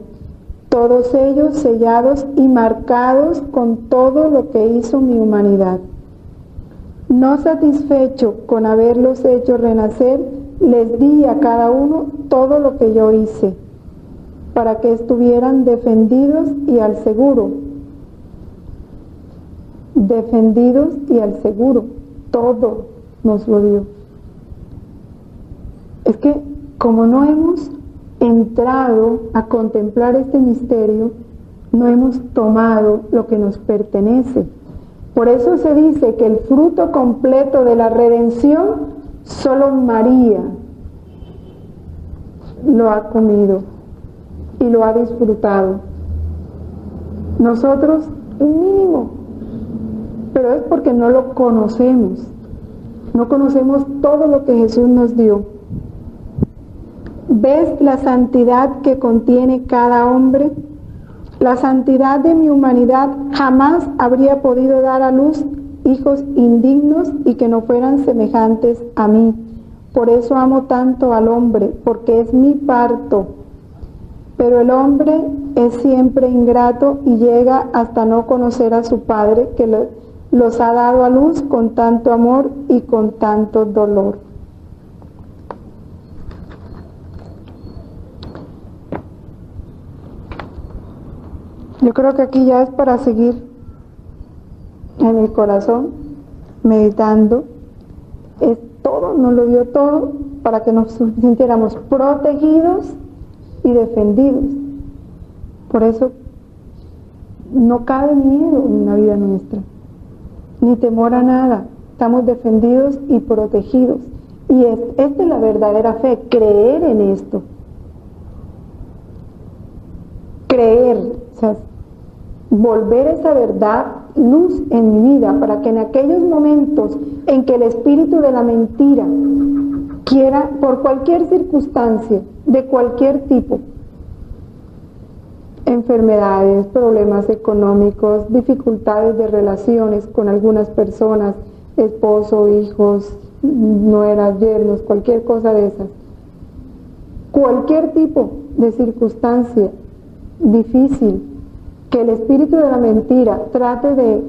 todos ellos sellados y marcados con todo lo que hizo mi humanidad. No satisfecho con haberlos hecho renacer, les di a cada uno todo lo que yo hice, para que estuvieran defendidos y al seguro. Defendidos y al seguro. Todo nos lo dio. Es que como no hemos entrado a contemplar este misterio, no hemos tomado lo que nos pertenece. Por eso se dice que el fruto completo de la redención, solo María lo ha comido y lo ha disfrutado. Nosotros, un mínimo, pero es porque no lo conocemos. No conocemos todo lo que Jesús nos dio. ¿Ves la santidad que contiene cada hombre? La santidad de mi humanidad jamás habría podido dar a luz hijos indignos y que no fueran semejantes a mí. Por eso amo tanto al hombre, porque es mi parto. Pero el hombre es siempre ingrato y llega hasta no conocer a su Padre, que los ha dado a luz con tanto amor y con tanto dolor. Yo creo que aquí ya es para seguir en el corazón, meditando. Es todo, nos lo dio todo para que nos sintiéramos protegidos y defendidos. Por eso no cabe miedo en la vida nuestra, ni temor a nada. Estamos defendidos y protegidos. Y esta es la verdadera fe, creer en esto. Creer, o sea, volver esa verdad luz en mi vida, para que en aquellos momentos en que el espíritu de la mentira quiera, por cualquier circunstancia, de cualquier tipo, enfermedades, problemas económicos, dificultades de relaciones con algunas personas, esposo, hijos, nueras, yernos, cualquier cosa de esas, cualquier tipo de circunstancia difícil, que el espíritu de la mentira trate de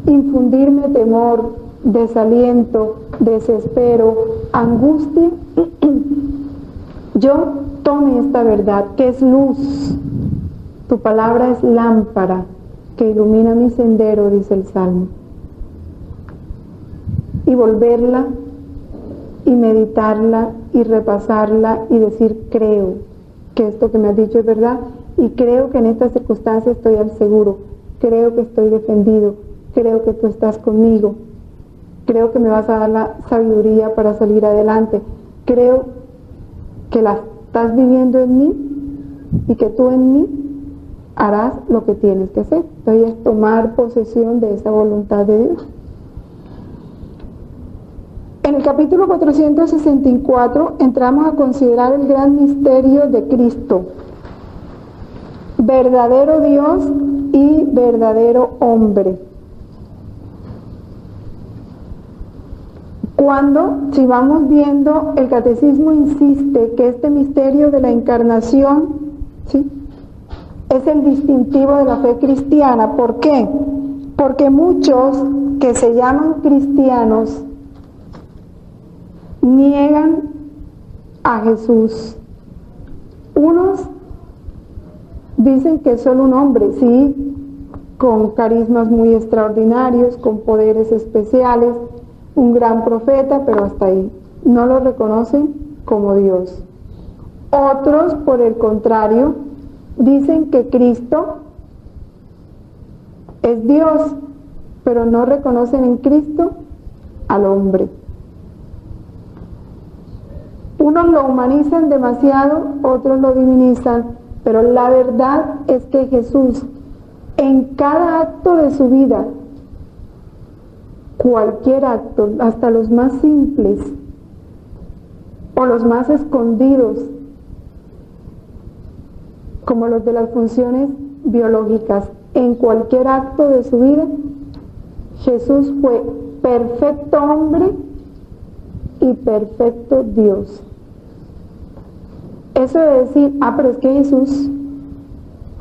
infundirme temor, desaliento, desespero, angustia, yo tome esta verdad que es luz. Tu palabra es lámpara que ilumina mi sendero, dice el Salmo. Y volverla y meditarla y repasarla y decir, creo que esto que me has dicho es verdad. Y creo que en estas circunstancias estoy al seguro, creo que estoy defendido, creo que tú estás conmigo, creo que me vas a dar la sabiduría para salir adelante, creo que la estás viviendo en mí y que tú en mí harás lo que tienes que hacer. Entonces es tomar posesión de esa voluntad de Dios. En el capítulo 464 entramos a considerar el gran misterio de Cristo, verdadero Dios y verdadero hombre. Cuando, si vamos viendo, el catecismo insiste que este misterio de la encarnación, ¿sí?, es el distintivo de la fe cristiana. ¿Por qué? Porque muchos que se llaman cristianos niegan a Jesús. Unos dicen que es solo un hombre, sí, con carismas muy extraordinarios, con poderes especiales, un gran profeta, pero hasta ahí. No lo reconocen como Dios. Otros, por el contrario, dicen que Cristo es Dios, pero no reconocen en Cristo al hombre. Unos lo humanizan demasiado, otros lo divinizan, pero la verdad es que Jesús, en cada acto de su vida, cualquier acto, hasta los más simples o los más escondidos, como los de las funciones biológicas, en cualquier acto de su vida, Jesús fue perfecto hombre y perfecto Dios. Eso de decir, pero es que Jesús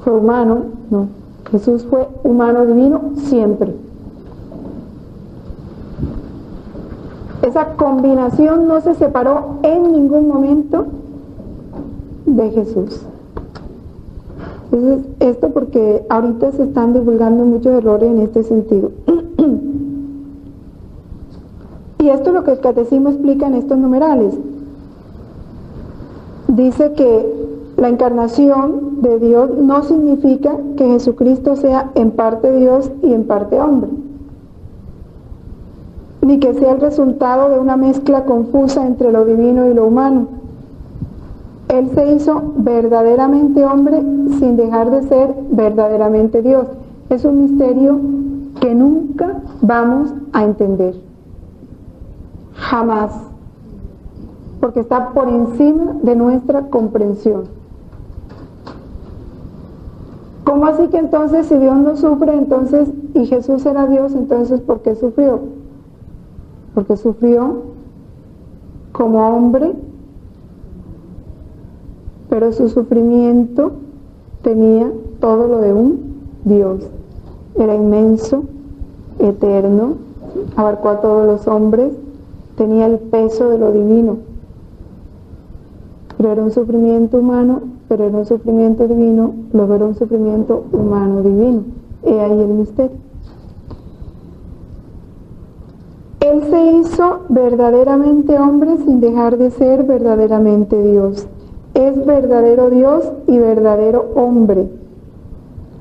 fue humano, no, Jesús fue humano divino siempre. Esa combinación no se separó en ningún momento de Jesús. Entonces, esto porque ahorita se están divulgando muchos errores en este sentido. Y esto es lo que el catecismo explica en estos numerales. Dice que la encarnación de Dios no significa que Jesucristo sea en parte Dios y en parte hombre, ni que sea el resultado de una mezcla confusa entre lo divino y lo humano. Él se hizo verdaderamente hombre sin dejar de ser verdaderamente Dios. Es un misterio que nunca vamos a entender. Jamás. Porque está por encima de nuestra comprensión. ¿Cómo así que entonces si Dios no sufre, entonces, y Jesús era Dios, entonces ¿por qué sufrió? Porque sufrió como hombre, pero su sufrimiento tenía todo lo de un Dios. Era inmenso, eterno, abarcó a todos los hombres, tenía el peso de lo divino. Pero era un sufrimiento humano, pero era un sufrimiento divino, luego era un sufrimiento humano divino. He ahí el misterio. Él se hizo verdaderamente hombre sin dejar de ser verdaderamente Dios. Es verdadero Dios y verdadero hombre.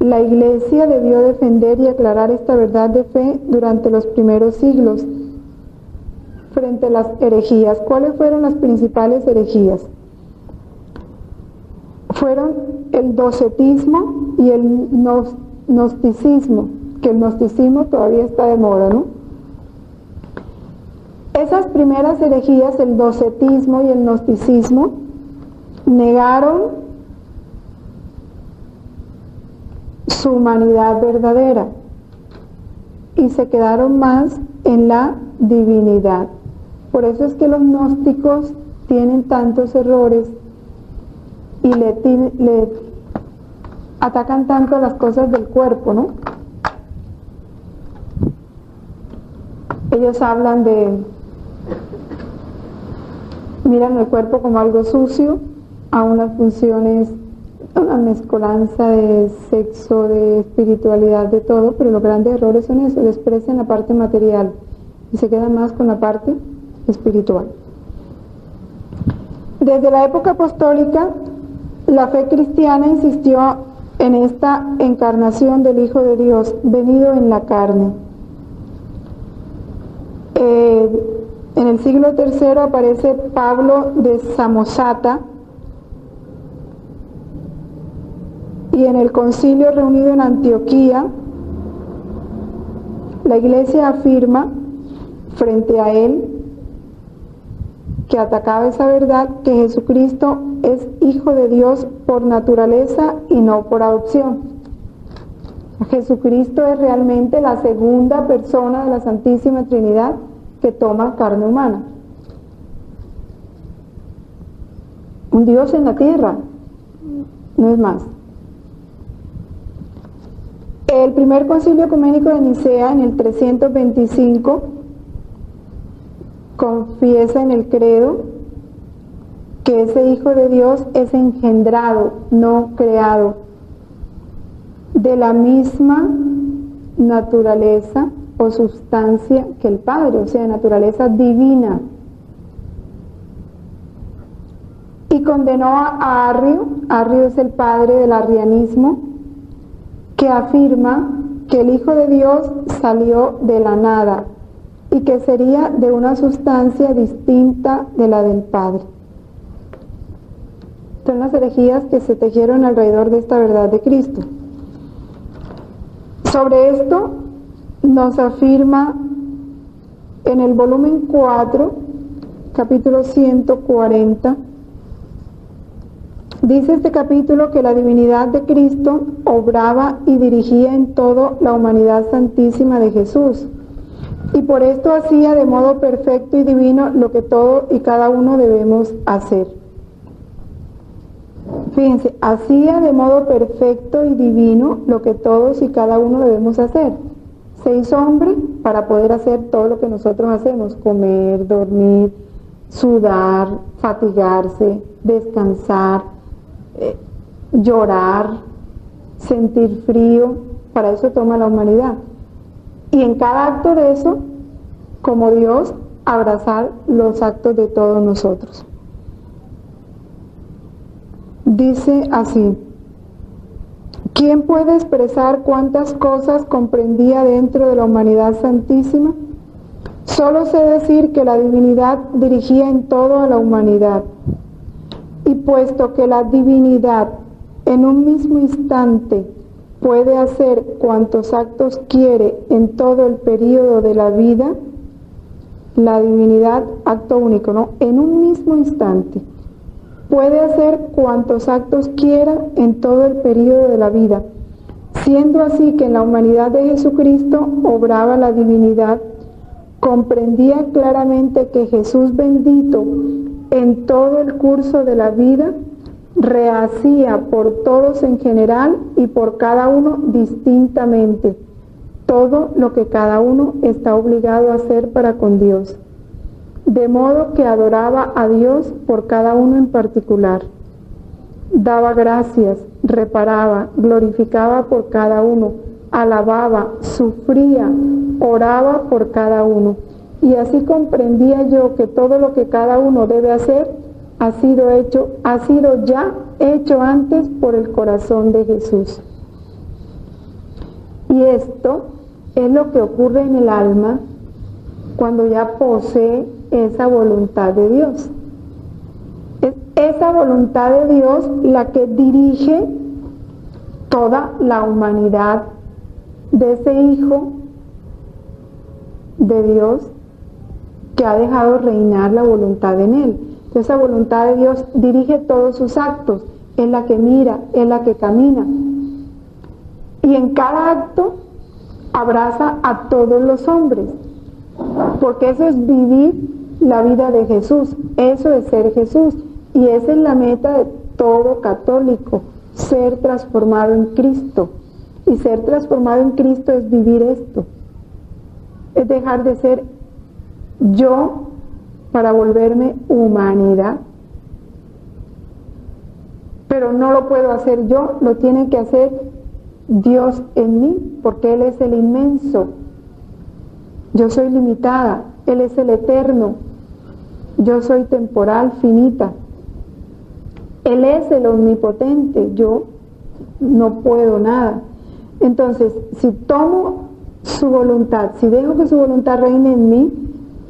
La Iglesia debió defender y aclarar esta verdad de fe durante los primeros siglos frente a las herejías. ¿Cuáles fueron las principales herejías? Fueron el docetismo y el gnosticismo, que el gnosticismo todavía está de moda, ¿no? Esas primeras herejías, el docetismo y el gnosticismo, negaron su humanidad verdadera y se quedaron más en la divinidad. Por eso es que los gnósticos tienen tantos errores y le atacan tanto a las cosas del cuerpo, ¿no? Ellos hablan miran el cuerpo como algo sucio, a unas funciones, una mezcolanza de sexo, de espiritualidad, de todo, pero los grandes errores son eso, desprecian la parte material y se quedan más con la parte espiritual. Desde la época apostólica, la fe cristiana insistió en esta encarnación del Hijo de Dios, venido en la carne. En el siglo III aparece Pablo de Samosata, y en el concilio reunido en Antioquía, la Iglesia afirma frente a él, que atacaba esa verdad, que Jesucristo es Hijo de Dios por naturaleza y no por adopción. Jesucristo es realmente la segunda persona de la Santísima Trinidad que toma carne humana. Un Dios en la tierra, no es más. El primer concilio ecuménico de Nicea, en el 325, confiesa en el credo que ese Hijo de Dios es engendrado, no creado, de la misma naturaleza o sustancia que el Padre, o sea, naturaleza divina. Y condenó a Arrio es el padre del arrianismo, que afirma que el Hijo de Dios salió de la nada y que sería de una sustancia distinta de la del Padre. Son las herejías que se tejieron alrededor de esta verdad de Cristo. Sobre esto nos afirma En el volumen 4, capítulo 140, dice este capítulo que la divinidad de Cristo obraba y dirigía en todo la humanidad santísima de Jesús. Y por esto hacía de modo perfecto y divino lo que todo y cada uno debemos hacer. Fíjense, hacía de modo perfecto y divino lo que todos y cada uno debemos hacer. Se hizo hombre para poder hacer todo lo que nosotros hacemos: comer, dormir, sudar, fatigarse, descansar, llorar, sentir frío. Para eso toma la humanidad. Y en cada acto de eso, como Dios, abrazar los actos de todos nosotros. Dice así: ¿quién puede expresar cuántas cosas comprendía dentro de la humanidad santísima? Solo sé decir que la divinidad dirigía en todo a la humanidad. Y puesto que la divinidad en un mismo instante puede hacer cuantos actos quiere en todo el período de la vida, la divinidad, acto único, ¿no? En un mismo instante puede hacer cuantos actos quiera en todo el período de la vida, siendo así que en la humanidad de Jesucristo obraba la divinidad, comprendía claramente que Jesús bendito en todo el curso de la vida rehacía por todos en general y por cada uno distintamente todo lo que cada uno está obligado a hacer para con Dios, de modo que adoraba a Dios por cada uno en particular, daba gracias, reparaba, glorificaba por cada uno, alababa, sufría, oraba por cada uno. Y así comprendía yo que todo lo que cada uno debe hacer ha sido ya hecho antes por el corazón de Jesús. Y esto es lo que ocurre en el alma cuando ya posee esa voluntad de Dios. Es esa voluntad de Dios la que dirige toda la humanidad de ese Hijo de Dios que ha dejado reinar la voluntad en él. Esa voluntad de Dios dirige todos sus actos, es la que mira, es la que camina. Y en cada acto abraza a todos los hombres, porque eso es vivir la vida de Jesús, eso es ser Jesús, y esa es la meta de todo católico, ser transformado en Cristo. Y ser transformado en Cristo es vivir esto, es dejar de ser yo para volverme humanidad. Pero no lo puedo hacer yo, lo tiene que hacer Dios en mí, porque Él es el inmenso. Yo soy limitada, Él es el eterno. Yo soy temporal, finita. Él es el omnipotente, yo no puedo nada. Entonces, si tomo su voluntad, si dejo que su voluntad reine en mí,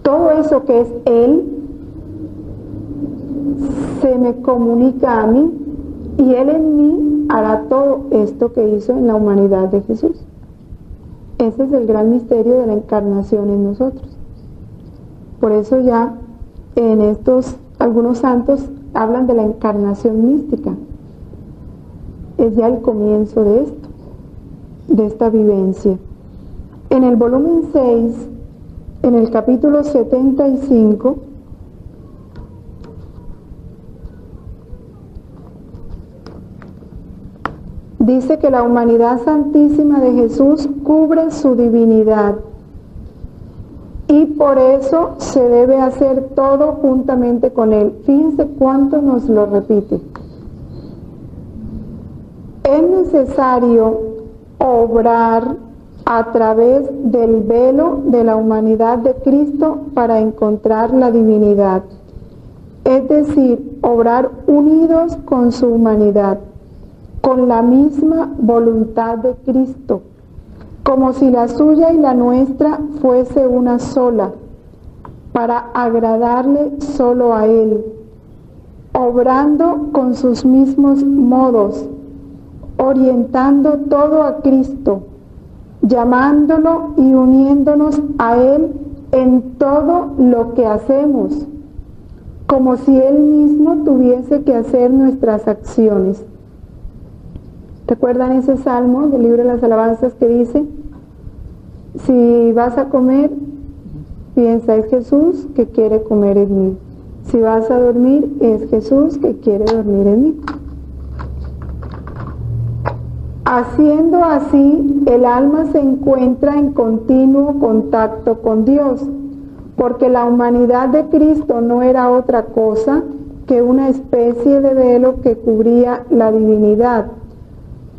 todo eso que es Él se me comunica a mí, y Él en mí hará todo esto que hizo en la humanidad de Jesús. Ese es el gran misterio de la encarnación en nosotros. Por eso ya en estos, algunos santos hablan de la encarnación mística. Es ya el comienzo de esto, de esta vivencia. En el volumen 6, en el capítulo 75, dice que la humanidad santísima de Jesús cubre su divinidad, y por eso se debe hacer todo juntamente con Él. Fíjense cuánto nos lo repite. Es necesario obrar a través del velo de la humanidad de Cristo para encontrar la divinidad. Es decir, obrar unidos con su humanidad, con la misma voluntad de Cristo, como si la suya y la nuestra fuese una sola, para agradarle solo a Él, obrando con sus mismos modos, orientando todo a Cristo, llamándolo y uniéndonos a Él en todo lo que hacemos, como si Él mismo tuviese que hacer nuestras acciones. ¿Recuerdan ese salmo del libro de las alabanzas que dice: si vas a comer, piensa, es Jesús que quiere comer en mí? Si vas a dormir, es Jesús que quiere dormir en mí. Haciendo así, el alma se encuentra en continuo contacto con Dios, porque la humanidad de Cristo no era otra cosa que una especie de velo que cubría la divinidad.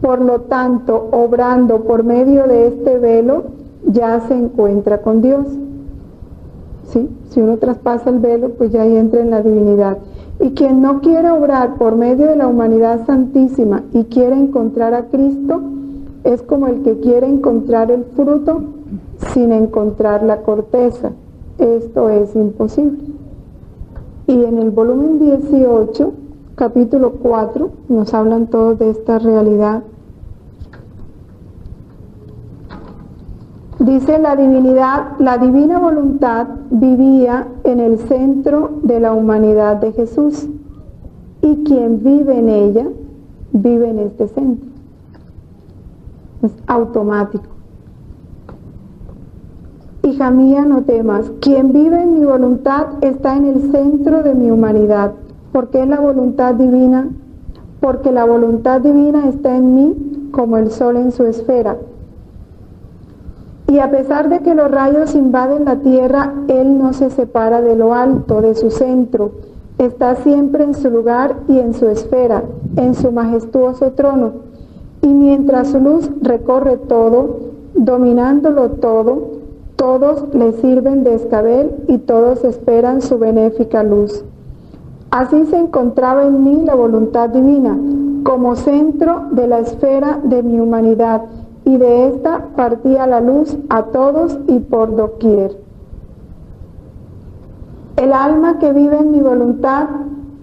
Por lo tanto, obrando por medio de este velo, ya se encuentra con Dios. ¿Sí? Si uno traspasa el velo, pues ya ahí entra en la divinidad. Y quien no quiere obrar por medio de la humanidad santísima y quiere encontrar a Cristo, es como el que quiere encontrar el fruto sin encontrar la corteza. Esto es imposible. Y en el volumen 18, capítulo 4, nos hablan todos de esta realidad. Dice: la divina voluntad vivía en el centro de la humanidad de Jesús, y quien vive en ella, vive en este centro. Es automático. Hija mía, no temas, quien vive en mi voluntad está en el centro de mi humanidad. ¿Por qué la voluntad divina? Porque la voluntad divina está en mí como el sol en su esfera. Y a pesar de que los rayos invaden la tierra, Él no se separa de lo alto, de su centro. Está siempre en su lugar y en su esfera, en su majestuoso trono. Y mientras su luz recorre todo, dominándolo todo, todos le sirven de escabel y todos esperan su benéfica luz. Así se encontraba en mí la voluntad divina, como centro de la esfera de mi humanidad, y de esta partía la luz a todos y por doquier. El alma que vive en mi voluntad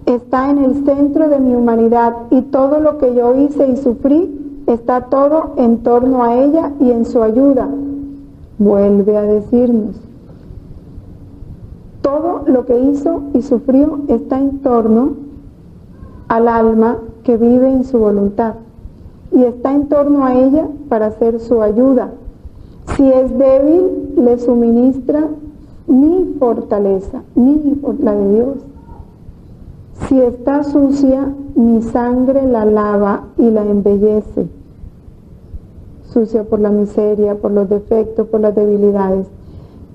está en el centro de mi humanidad, y todo lo que yo hice y sufrí está todo en torno a ella y en su ayuda. Vuelve a decirnos: todo lo que hizo y sufrió está en torno al alma que vive en su voluntad, y está en torno a ella para hacer su ayuda. Si es débil, le suministra mi fortaleza, la de Dios. Si está sucia, mi sangre la lava y la embellece. Sucia por la miseria, por los defectos, por las debilidades.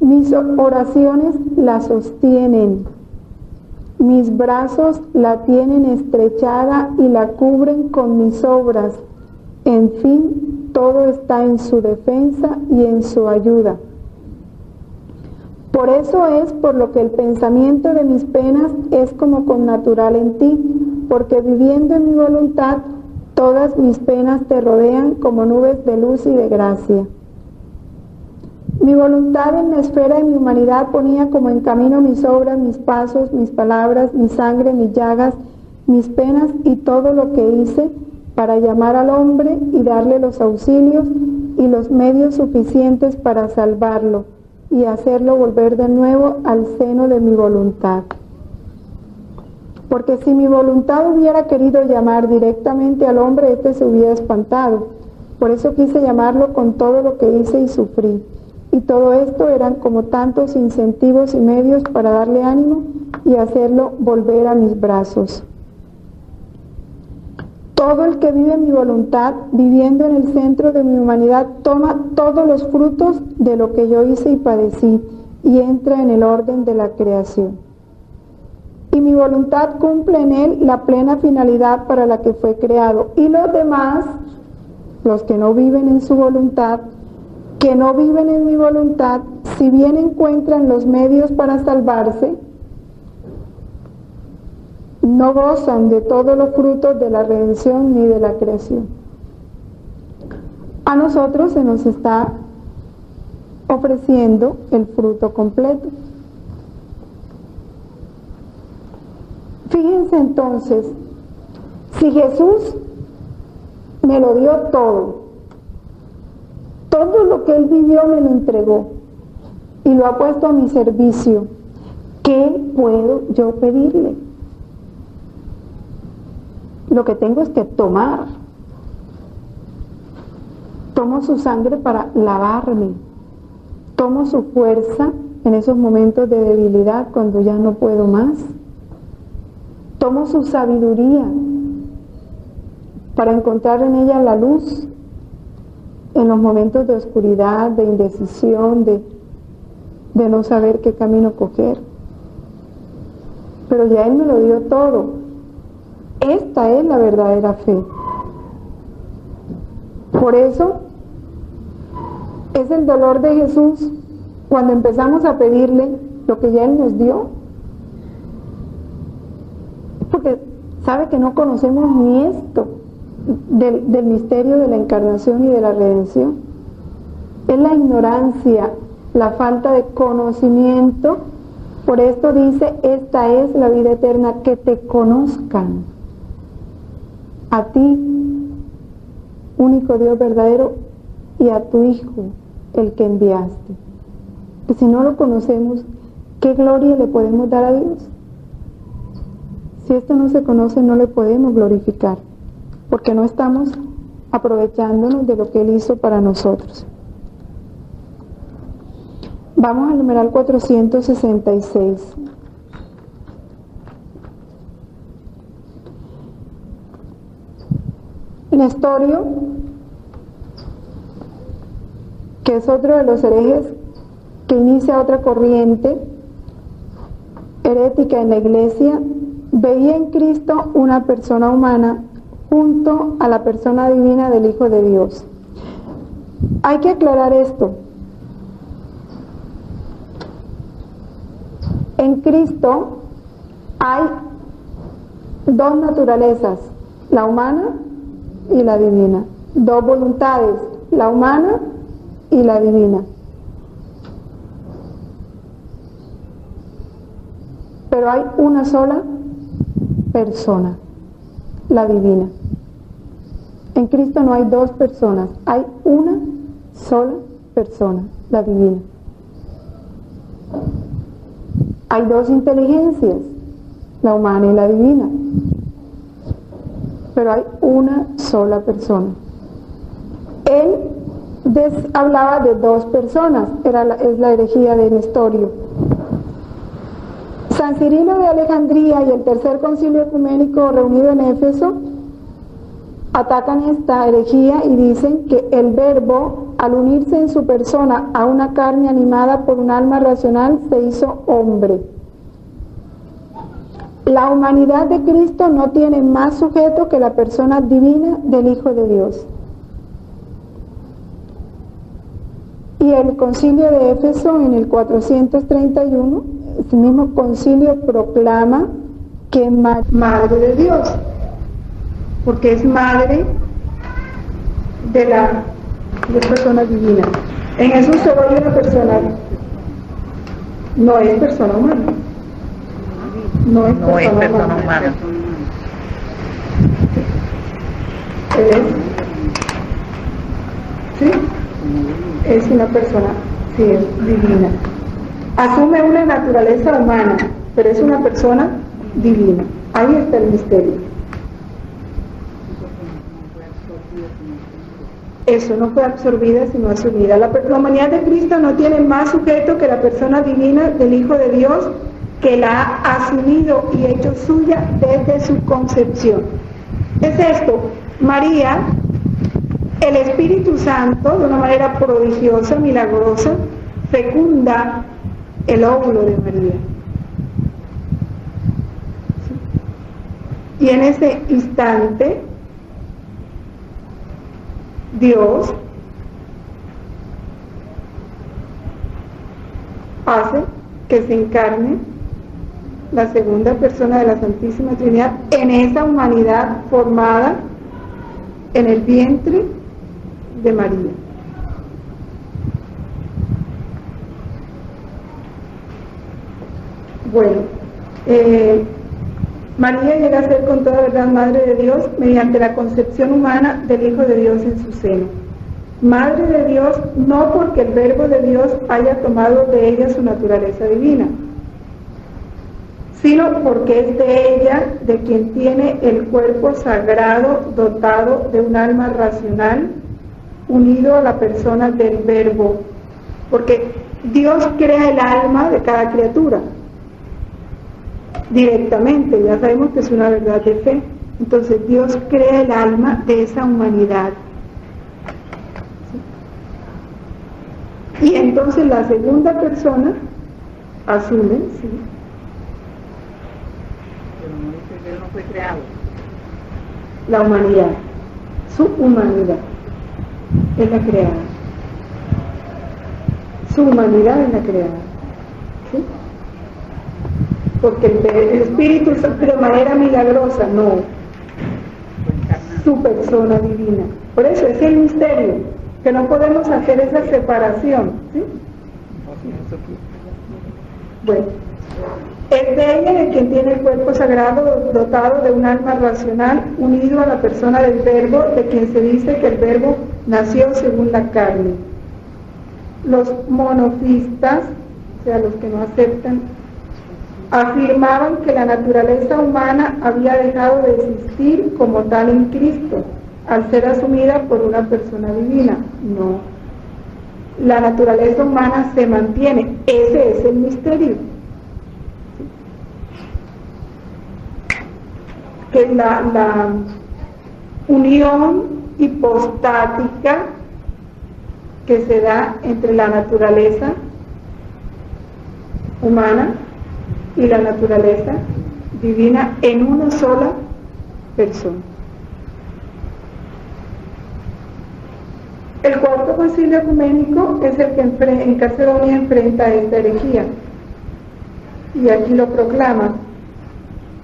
Mis oraciones la sostienen. Mis brazos la tienen estrechada y la cubren con mis obras. En fin, todo está en su defensa y en su ayuda. Por eso es por lo que el pensamiento de mis penas es como connatural en ti, porque viviendo en mi voluntad, todas mis penas te rodean como nubes de luz y de gracia. Mi voluntad en la esfera de mi humanidad ponía como en camino mis obras, mis pasos, mis palabras, mi sangre, mis llagas, mis penas y todo lo que hice, para llamar al hombre y darle los auxilios y los medios suficientes para salvarlo y hacerlo volver de nuevo al seno de mi voluntad. Porque si mi voluntad hubiera querido llamar directamente al hombre, éste se hubiera espantado. Por eso quise llamarlo con todo lo que hice y sufrí. Y todo esto eran como tantos incentivos y medios para darle ánimo y hacerlo volver a mis brazos. Todo el que vive mi voluntad, viviendo en el centro de mi humanidad, toma todos los frutos de lo que yo hice y padecí, y entra en el orden de la creación. Y mi voluntad cumple en él la plena finalidad para la que fue creado. Y los demás, los que no viven en su voluntad, que no viven en mi voluntad, si bien encuentran los medios para salvarse, no gozan de todos los frutos de la redención ni de la creación. A nosotros se nos está ofreciendo el fruto completo. Fíjense entonces, si Jesús me lo dio todo lo que Él vivió me lo entregó, y lo ha puesto a mi servicio. ¿Qué puedo yo pedirle? Lo que tengo es que tomar. Tomo su sangre para lavarme. Tomo su fuerza en esos momentos de debilidad cuando ya no puedo más. Tomo su sabiduría para encontrar en ella la luz en los momentos de oscuridad, de indecisión, de no saber qué camino coger. Pero ya Él me lo dio todo. Esta es la verdadera fe. Por eso es el dolor de Jesús cuando empezamos a pedirle lo que ya Él nos dio. Porque sabe que no conocemos ni esto del misterio de la encarnación y de la redención. Es la ignorancia, la falta de conocimiento. Por esto dice, esta es la vida eterna, que te conozcan a ti, único Dios verdadero, y a tu Hijo, el que enviaste. Que si no lo conocemos, ¿qué gloria le podemos dar a Dios? Si esto no se conoce, no le podemos glorificar, porque no estamos aprovechándonos de lo que Él hizo para nosotros. Vamos al numeral 466. Nestorio, que es otro de los herejes que inicia otra corriente herética en la Iglesia, veía en Cristo una persona humana junto a la persona divina del Hijo de Dios. Hay que aclarar esto. En Cristo hay dos naturalezas, la humana y la divina. Dos voluntades, la humana y la divina. Pero hay una sola persona, la divina. En Cristo no hay dos personas, hay una sola persona, la divina. Hay dos inteligencias, la humana y la divina, pero hay una sola persona. Él hablaba de dos personas, es la herejía de Nestorio. San Cirilo de Alejandría y el Tercer Concilio Ecuménico reunido en Éfeso atacan esta herejía y dicen que el Verbo, al unirse en su persona a una carne animada por un alma racional, se hizo hombre. La humanidad de Cristo no tiene más sujeto que la persona divina del Hijo de Dios. Y el concilio de Éfeso en el 431, este mismo concilio proclama que es madre de Dios, porque es madre de la persona divina. En Jesús solo hay una persona, no es persona humana. No es persona humana. ¿Sí? Es una persona, sí, es divina. Asume una naturaleza humana, pero es una persona divina. Ahí está el misterio. Eso no fue absorbida, sino asumida. La humanidad de Cristo no tiene más sujeto que la persona divina del Hijo de Dios, que la ha asumido y hecho suya desde su concepción. Es esto, María, el Espíritu Santo, de una manera prodigiosa, milagrosa, fecunda el óvulo de María. Y en ese instante, Dios hace que se encarne la segunda persona de la Santísima Trinidad en esa humanidad formada en el vientre de María. Bueno, María llega a ser con toda verdad Madre de Dios mediante la concepción humana del Hijo de Dios en su seno. Madre de Dios, no porque el Verbo de Dios haya tomado de ella su naturaleza divina, sino porque es de ella de quien tiene el cuerpo sagrado dotado de un alma racional unido a la persona del Verbo, porque Dios crea el alma de cada criatura directamente, ya sabemos que es una verdad de fe. Entonces Dios crea el alma de esa humanidad. ¿Sí? Y entonces la segunda persona asume, ¿sí? Pero no dice que él no fue creado. La humanidad, su humanidad es la creada. Su humanidad es la creada. ¿Sí? Porque el Espíritu de manera milagrosa, no, su persona divina. Por eso es el misterio, que no podemos hacer esa separación. ¿Sí? Bueno, es de ella de quien tiene el cuerpo sagrado dotado de un alma racional unido a la persona del Verbo, de quien se dice que el Verbo nació según la carne. Los monofistas, o sea, los que no aceptan, afirmaban que la naturaleza humana había dejado de existir como tal en Cristo, al ser asumida por una persona divina. No, la naturaleza humana se mantiene, ese es el misterio. Que es la unión hipostática que se da entre la naturaleza humana y la naturaleza divina en una sola persona. El cuarto concilio ecuménico es el que en Calcedonia enfrenta esta herejía, y aquí lo proclama: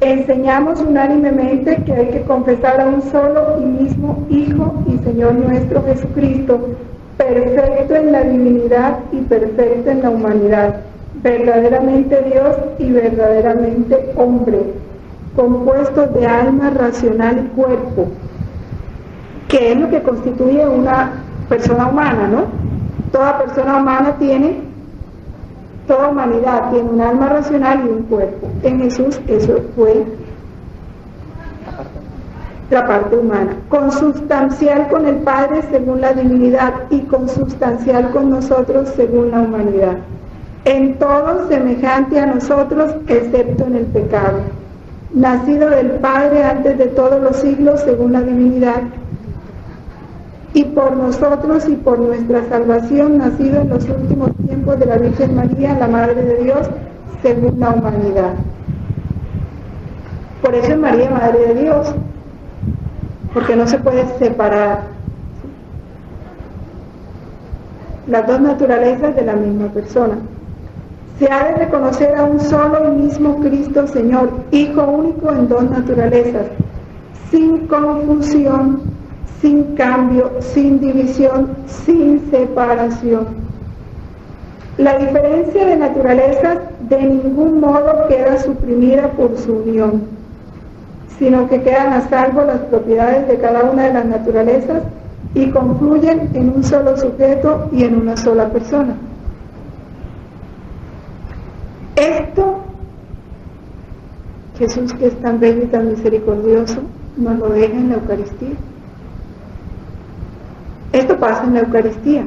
enseñamos unánimemente que hay que confesar a un solo y mismo Hijo y Señor nuestro Jesucristo, perfecto en la divinidad y perfecto en la humanidad, verdaderamente Dios y verdaderamente hombre, compuestos de alma, racional y cuerpo, que es lo que constituye una persona humana, ¿no? Toda persona humana tiene, toda humanidad tiene un alma racional y un cuerpo. En Jesús eso fue la parte humana, consubstancial con el Padre según la divinidad y consubstancial con nosotros según la humanidad. En todo semejante a nosotros, excepto en el pecado, nacido del Padre antes de todos los siglos según la divinidad, y por nosotros y por nuestra salvación, nacido en los últimos tiempos de la Virgen María, la Madre de Dios, según la humanidad. Por eso es María Madre de Dios, porque no se puede separar las dos naturalezas de la misma persona. Se ha de reconocer a un solo y mismo Cristo Señor, Hijo único en dos naturalezas, sin confusión, sin cambio, sin división, sin separación. La diferencia de naturalezas de ningún modo queda suprimida por su unión, sino que quedan a salvo las propiedades de cada una de las naturalezas y confluyen en un solo sujeto y en una sola persona. Esto, Jesús, que es tan bello y tan misericordioso, nos lo deja en la Eucaristía. Esto pasa en la Eucaristía.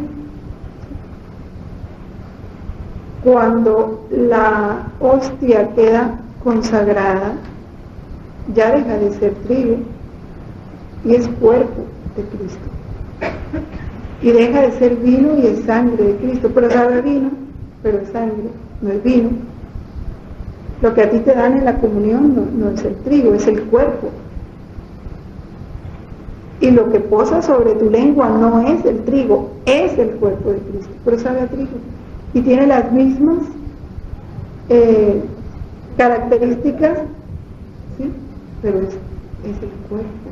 Cuando la hostia queda consagrada, ya deja de ser trigo y es cuerpo de Cristo. Y deja de ser vino y es sangre de Cristo. Pero sabe vino, pero es sangre, no es vino. Lo que a ti te dan en la comunión no es el trigo, es el cuerpo. Y lo que posa sobre tu lengua no es el trigo, es el cuerpo de Cristo, pero sabe a trigo. Y tiene las mismas características, ¿sí? Pero es el cuerpo.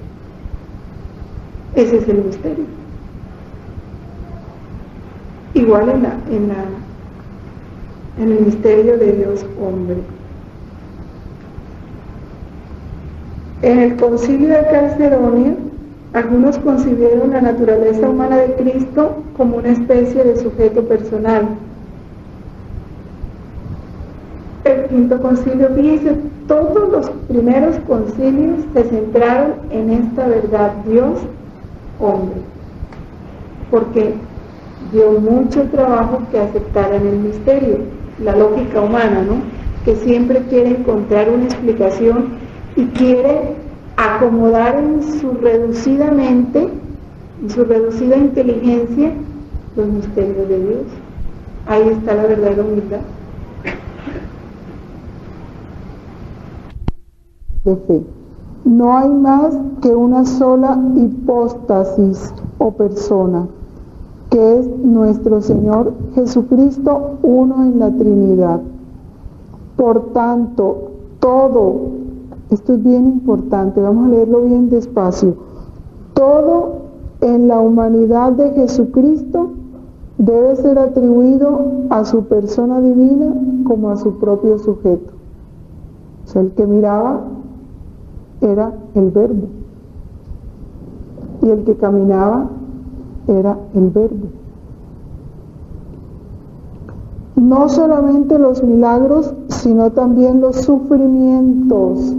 Ese es el misterio. Igual en el misterio de Dios hombre. En el concilio de Calcedonia Algunos concibieron la naturaleza humana de Cristo como una especie de sujeto personal. El quinto concilio, fíjense, todos los primeros concilios se centraron en esta verdad, Dios, hombre, porque dio mucho trabajo que aceptaran el misterio, la lógica humana, ¿no? Que siempre quiere encontrar una explicación y quiere acomodar en su reducida mente, en su reducida inteligencia, los misterios de Dios. Ahí está la verdadera humildad. De fe. No hay más que una sola hipóstasis o persona, que es nuestro Señor Jesucristo, uno en la Trinidad. Por tanto, todo, esto es bien importante, vamos a leerlo bien despacio, todo en la humanidad de Jesucristo debe ser atribuido a su persona divina como a su propio sujeto. O sea, el que miraba era el Verbo, y el que caminaba era el Verbo. No solamente los milagros, sino también los sufrimientos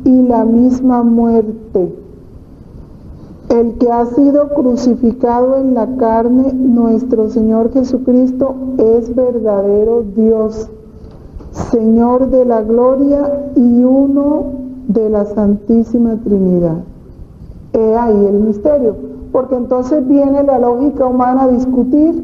y la misma muerte. El que ha sido crucificado en la carne, nuestro Señor Jesucristo, es verdadero Dios, Señor de la gloria y uno de la Santísima Trinidad. He ahí el misterio, porque entonces viene la lógica humana a discutir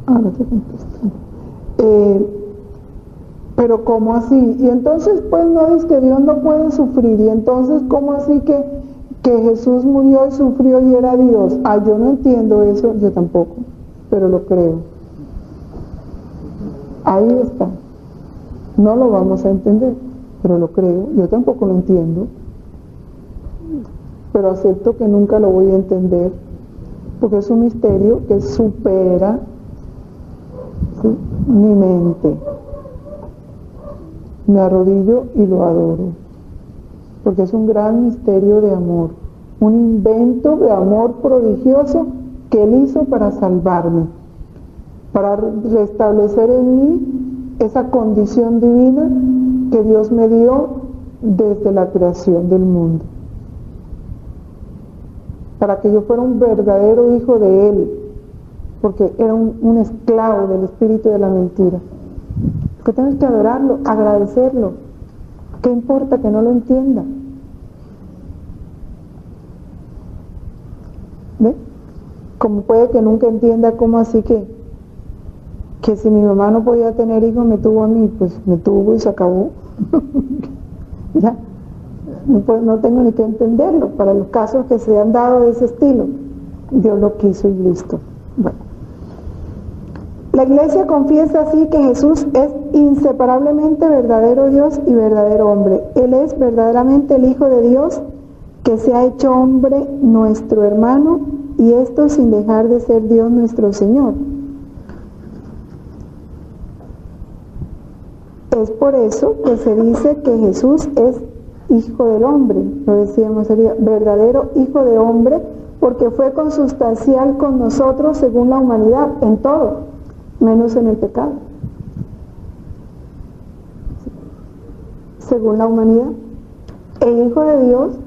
ahora te contesto. Pero ¿cómo así? Y entonces pues no dice que Dios no puede sufrir, y entonces ¿cómo así que Jesús murió y sufrió y era Dios? Yo no entiendo eso, yo tampoco, pero lo creo. Ahí está. No lo vamos a entender, pero lo creo. Yo tampoco lo entiendo, pero acepto que nunca lo voy a entender, porque es un misterio que supera, ¿sí?, mi mente. Me arrodillo y lo adoro, porque es un gran misterio de amor, un invento de amor prodigioso que Él hizo para salvarme, para restablecer en mí esa condición divina que Dios me dio desde la creación del mundo, para que yo fuera un verdadero hijo de Él, porque era un esclavo del espíritu de la mentira. Que tengo que adorarlo, agradecerlo. ¿Qué importa que no lo entienda? ¿Ve? Como puede que nunca entienda cómo así que si mi mamá no podía tener hijos, me tuvo a mí, pues me tuvo y se acabó. Ya, no tengo ni que entenderlo. Para los casos que se han dado de ese estilo, Dios lo quiso y listo. Bueno. La Iglesia confiesa así que Jesús es inseparablemente verdadero Dios y verdadero hombre. Él es verdaderamente el Hijo de Dios que se ha hecho hombre, nuestro hermano, y esto sin dejar de ser Dios nuestro Señor. Es por eso que se dice que Jesús es Hijo del hombre, lo decíamos, sería verdadero Hijo de hombre, porque fue consustancial con nosotros según la humanidad, en todo, menos en el pecado. Según la humanidad, el Hijo de Dios,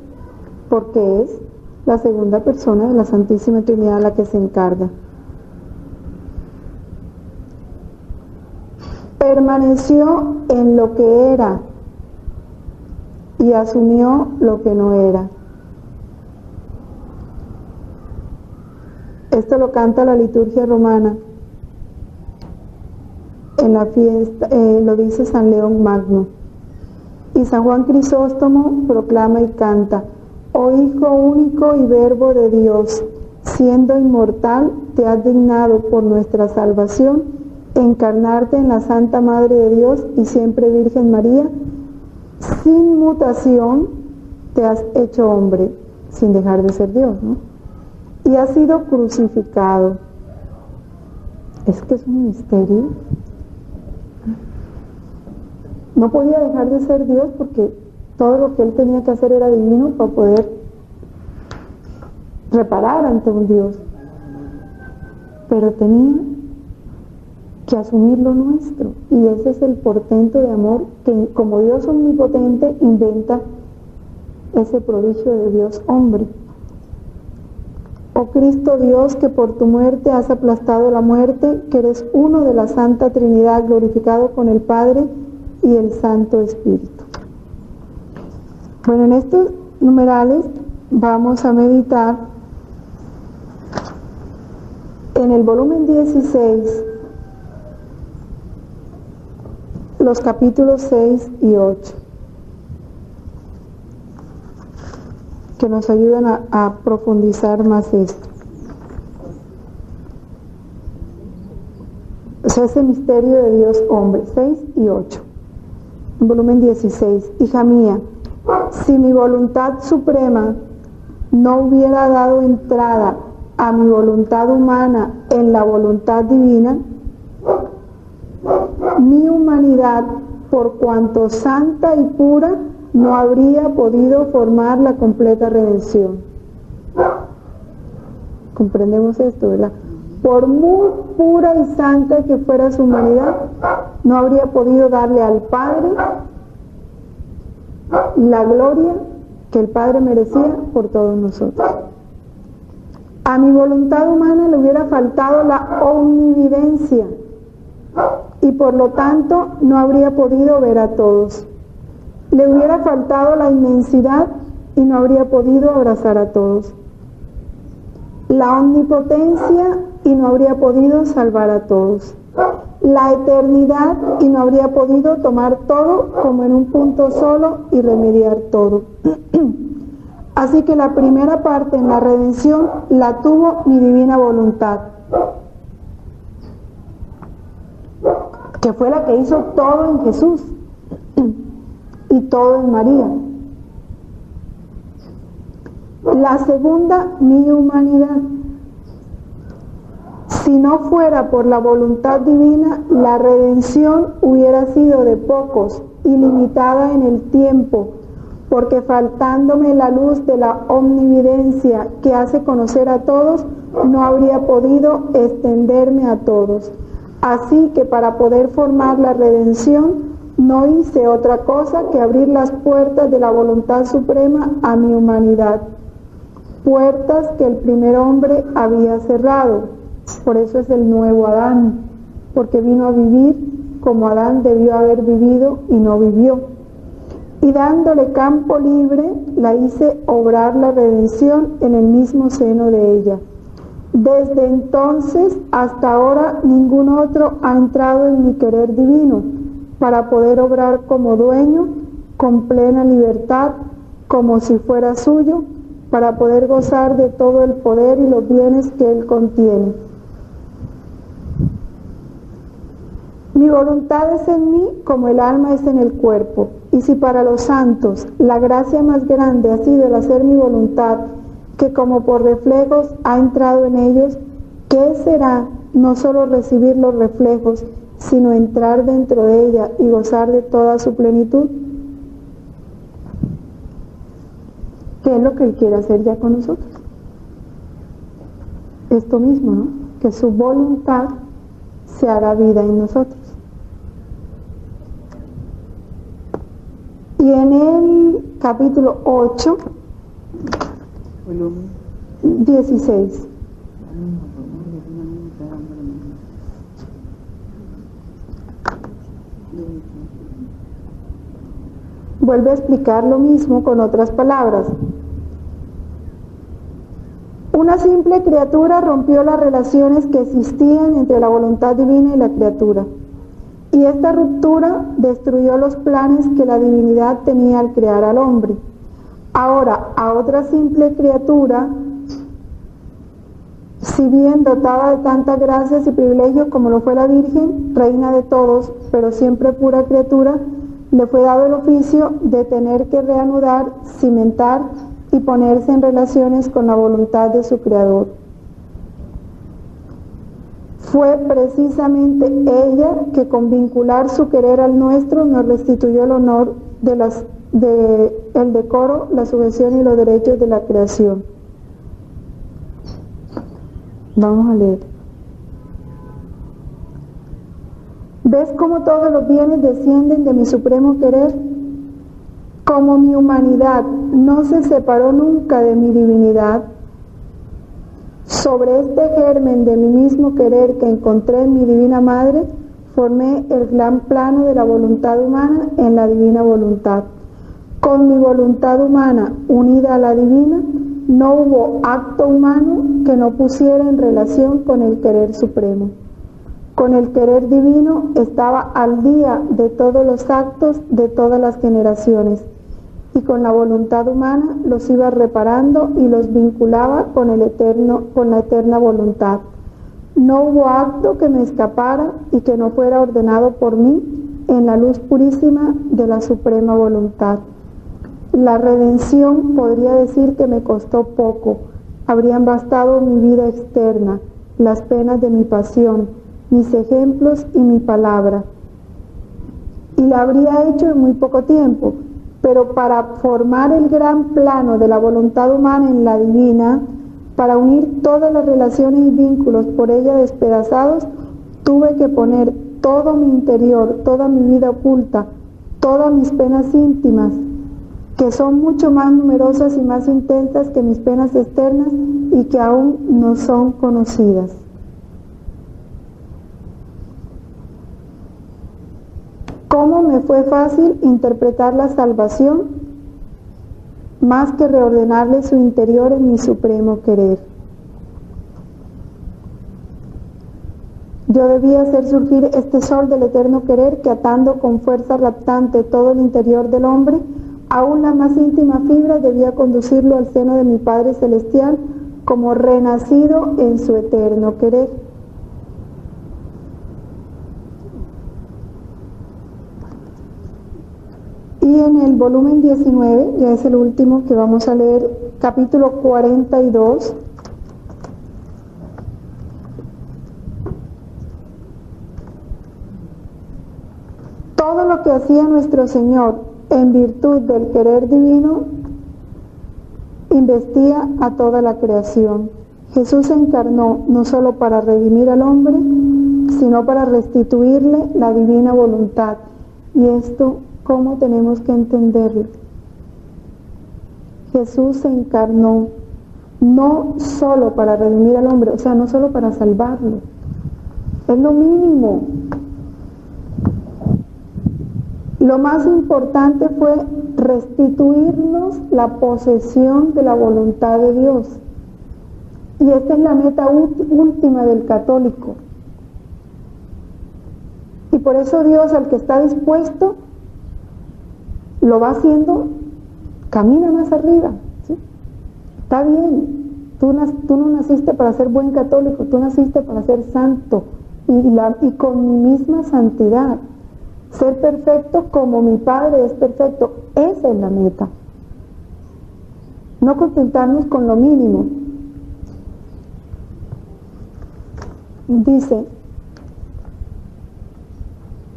porque es la segunda persona de la Santísima Trinidad la que se encarga. Permaneció en lo que era y asumió lo que no era. Esto lo canta la liturgia romana. En la fiesta, lo dice San León Magno. Y San Juan Crisóstomo proclama y canta: oh Hijo único y Verbo de Dios, siendo inmortal, te has dignado por nuestra salvación encarnarte en la Santa Madre de Dios y siempre Virgen María. Sin mutación te has hecho hombre, sin dejar de ser Dios, ¿no? Y has sido crucificado. Es que es un misterio. No podía dejar de ser Dios porque todo lo que él tenía que hacer era divino para poder reparar ante un Dios. Pero tenía que asumir lo nuestro. Y ese es el portento de amor que, como Dios omnipotente, inventa ese prodigio de Dios hombre. Oh Cristo Dios, que por tu muerte has aplastado la muerte, que eres uno de la Santa Trinidad, glorificado con el Padre y el Santo Espíritu. Bueno, en estos numerales vamos a meditar en el volumen 16, los capítulos 6 y 8, que nos ayudan a profundizar más esto. O sea, ese misterio de Dios hombre, 6 y 8. Volumen 16. Hija mía, si mi voluntad suprema no hubiera dado entrada a mi voluntad humana en la voluntad divina, mi humanidad, por cuanto santa y pura, no habría podido formar la completa redención. ¿Comprendemos esto, verdad? Por muy pura y santa que fuera su humanidad, no habría podido darle al Padre la gloria que el Padre merecía por todos nosotros. A mi voluntad humana le hubiera faltado la omnividencia y por lo tanto no habría podido ver a todos. Le hubiera faltado la inmensidad y no habría podido abrazar a todos. La omnipotencia y no habría podido salvar a todos. La eternidad y no habría podido tomar todo como en un punto solo y remediar todo. Así que la primera parte en la redención la tuvo mi divina voluntad, que fue la que hizo todo en Jesús y todo en María. La segunda, mi humanidad. Si no fuera por la voluntad divina, la redención hubiera sido de pocos y limitada en el tiempo, porque faltándome la luz de la omnividencia que hace conocer a todos, no habría podido extenderme a todos. Así que para poder formar la redención, no hice otra cosa que abrir las puertas de la voluntad suprema a mi humanidad, puertas que el primer hombre había cerrado. Por eso es el nuevo Adán, porque vino a vivir como Adán debió haber vivido y no vivió. Y dándole campo libre, la hice obrar la redención en el mismo seno de ella. Desde entonces hasta ahora ningún otro ha entrado en mi querer divino, para poder obrar como dueño, con plena libertad, como si fuera suyo, para poder gozar de todo el poder y los bienes que él contiene. Mi voluntad es en mí como el alma es en el cuerpo, y si para los santos la gracia más grande ha sido el hacer mi voluntad, que como por reflejos ha entrado en ellos, ¿qué será no solo recibir los reflejos, sino entrar dentro de ella y gozar de toda su plenitud? ¿Qué es lo que él quiere hacer ya con nosotros? Esto mismo, ¿no? Que su voluntad se haga vida en nosotros. Y en el capítulo 8, 16. Vuelve a explicar lo mismo con otras palabras. Una simple criatura rompió las relaciones que existían entre la voluntad divina y la criatura. Y esta ruptura destruyó los planes que la divinidad tenía al crear al hombre. Ahora, a otra simple criatura, si bien dotada de tantas gracias y privilegios como lo fue la Virgen, reina de todos, pero siempre pura criatura, le fue dado el oficio de tener que reanudar, cimentar y ponerse en relaciones con la voluntad de su Creador. fue precisamente ella que con vincular su querer al nuestro nos restituyó el honor el decoro, la sujeción y los derechos de la creación. Vamos a leer. ¿Ves cómo todos los bienes descienden de mi supremo querer? Como mi humanidad no se separó nunca de mi divinidad, sobre este germen de mi mismo querer que encontré en mi divina madre, formé el gran plano de la voluntad humana en la divina voluntad. Con mi voluntad humana unida a la divina, no hubo acto humano que no pusiera en relación con el querer supremo. Con el querer divino estaba al día de todos los actos de todas las generaciones, y con la voluntad humana los iba reparando y los vinculaba con la eterna voluntad. No hubo acto que me escapara y que no fuera ordenado por mí en la luz purísima de la suprema voluntad. La redención podría decir que me costó poco. Habrían bastado mi vida externa, las penas de mi pasión, mis ejemplos y mi palabra. Y la habría hecho en muy poco tiempo, pero para formar el gran plano de la voluntad humana en la divina, para unir todas las relaciones y vínculos por ella despedazados, tuve que poner todo mi interior, toda mi vida oculta, todas mis penas íntimas, que son mucho más numerosas y más intensas que mis penas externas y que aún no son conocidas. ¿Cómo me fue fácil interpretar la salvación? Más que reordenarle su interior en mi supremo querer. Yo debía hacer surgir este sol del eterno querer que, atando con fuerza raptante todo el interior del hombre, aún la más íntima fibra, debía conducirlo al seno de mi Padre Celestial como renacido en su eterno querer. Y en el volumen 19, ya es el último que vamos a leer, capítulo 42, todo lo que hacía nuestro Señor en virtud del querer divino, investía a toda la creación. Jesús se encarnó no solo para redimir al hombre, sino para restituirle la divina voluntad. Y esto, ¿cómo tenemos que entenderlo? Jesús se encarnó no solo para redimir al hombre, o sea, no solo para salvarlo. Es lo mínimo. Lo más importante fue restituirnos la posesión de la voluntad de Dios. Y esta es la meta última del católico. Y por eso Dios, al que está dispuesto, lo va haciendo, camina más arriba, ¿sí? Está bien, tú no naciste para ser buen católico, tú naciste para ser santo y con mi misma santidad, ser perfecto como mi Padre es perfecto. Esa es la meta, no contentarnos con lo mínimo. Dice: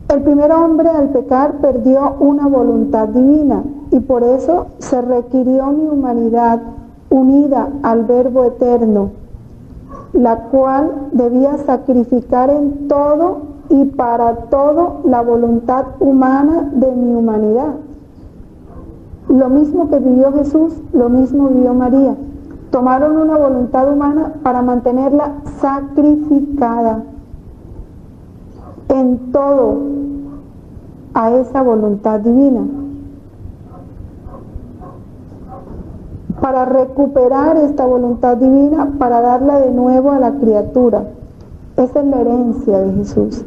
el primer hombre al pecar perdió una voluntad divina y por eso se requirió mi humanidad unida al Verbo eterno, la cual debía sacrificar en todo y para todo la voluntad humana de mi humanidad. Lo mismo que vivió Jesús, lo mismo vivió María. Tomaron una voluntad humana para mantenerla sacrificada en todo a esa voluntad divina, para recuperar esta voluntad divina, para darla de nuevo a la criatura. Esa es la herencia de Jesús.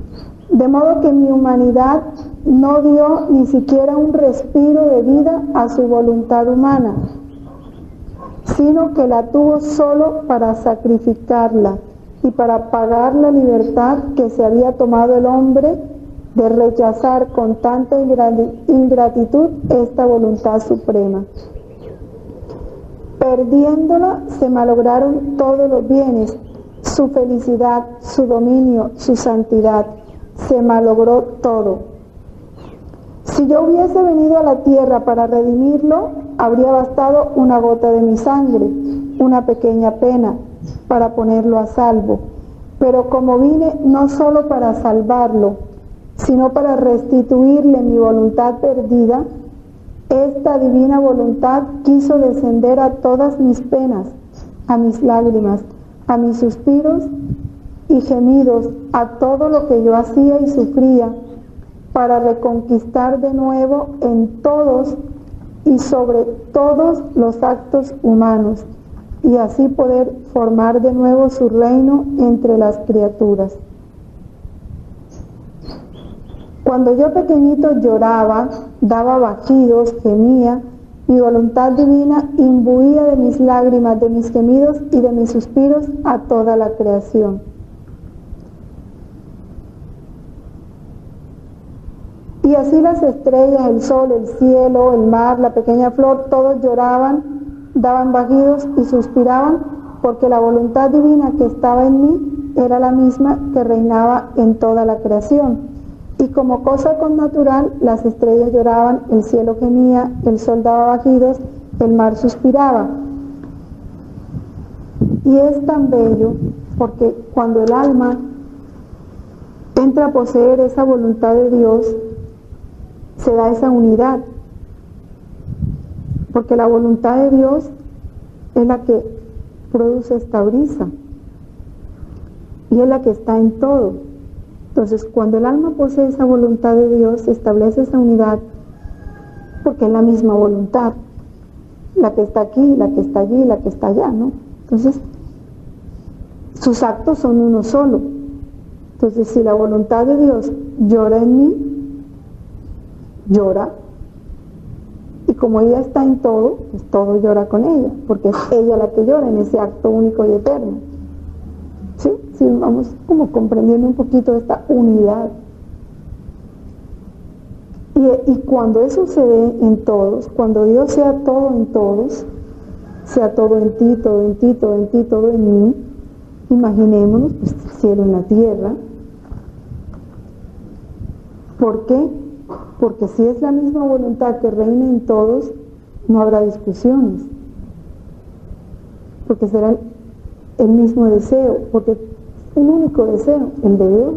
De modo que mi humanidad no dio ni siquiera un respiro de vida a su voluntad humana, sino que la tuvo solo para sacrificarla y para pagar la libertad que se había tomado el hombre de rechazar con tanta ingratitud esta voluntad suprema. Perdiéndola se malograron todos los bienes, su felicidad, su dominio, su santidad. Se malogró todo. Si yo hubiese venido a la tierra para redimirlo, habría bastado una gota de mi sangre, una pequeña pena, para ponerlo a salvo. Pero como vine no solo para salvarlo, sino para restituirle mi voluntad perdida, esta divina voluntad quiso descender a todas mis penas, a mis lágrimas, a mis suspiros y gemidos, a todo lo que yo hacía y sufría, para reconquistar de nuevo en todos y sobre todos los actos humanos, y así poder formar de nuevo su reino entre las criaturas. Cuando yo pequeñito lloraba, daba bajidos, gemía, mi voluntad divina imbuía de mis lágrimas, de mis gemidos y de mis suspiros a toda la creación. Y así las estrellas, el sol, el cielo, el mar, la pequeña flor, todos lloraban, daban bajidos y suspiraban, porque la voluntad divina que estaba en mí era la misma que reinaba en toda la creación. Y como cosa connatural, las estrellas lloraban, el cielo gemía, el sol daba bajidos, el mar suspiraba. Y es tan bello, porque cuando el alma entra a poseer esa voluntad de Dios, se da esa unidad, porque la voluntad de Dios es la que produce esta brisa y es la que está en todo. Entonces, cuando el alma posee esa voluntad de Dios, se establece esa unidad, porque es la misma voluntad, la que está aquí, la que está allí, la que está allá, ¿no? Entonces, sus actos son uno solo. Entonces, si la voluntad de Dios llora en mí, llora, y como ella está en todo, pues todo llora con ella, porque es ella la que llora en ese acto único y eterno. ¿Sí? Sí, vamos como comprendiendo un poquito esta unidad. Y cuando eso se ve en todos, cuando Dios sea todo en todos, sea todo en ti, todo en ti, todo en ti, todo en mí, imaginémonos pues, el cielo en la tierra. ¿Por qué? Porque si es la misma voluntad que reina en todos, no habrá discusiones, porque será el mismo deseo, porque un único deseo, el de Dios.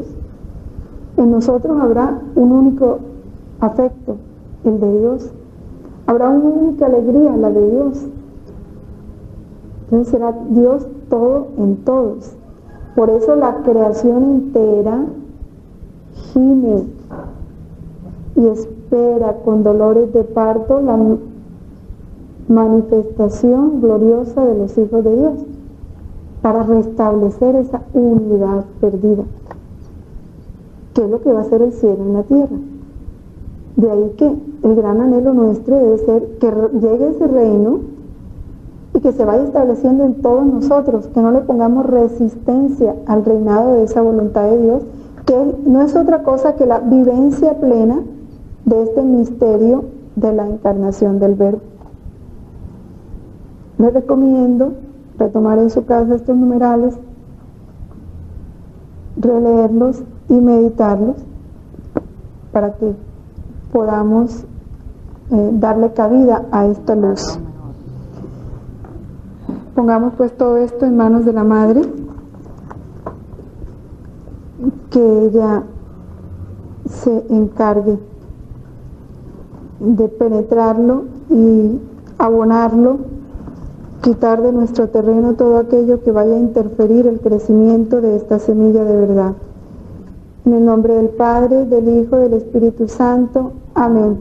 En nosotros habrá un único afecto, el de Dios. Habrá una única alegría, la de Dios. Entonces será Dios todo en todos. Por eso la creación entera gime y espera con dolores de parto la manifestación gloriosa de los hijos de Dios, para restablecer esa unidad perdida, que es lo que va a hacer el cielo en la tierra. De ahí que el gran anhelo nuestro debe ser que llegue ese reino y que se vaya estableciendo en todos nosotros, que no le pongamos resistencia al reinado de esa voluntad de Dios, que no es otra cosa que la vivencia plena de este misterio de la encarnación del Verbo. Les recomiendo retomar en su casa estos numerales, releerlos y meditarlos para que podamos darle cabida a esta luz. Pongamos pues todo esto en manos de la Madre, que ella se encargue de penetrarlo y abonarlo, quitar de nuestro terreno todo aquello que vaya a interferir el crecimiento de esta semilla de verdad. En el nombre del Padre, del Hijo y del Espíritu Santo. Amén.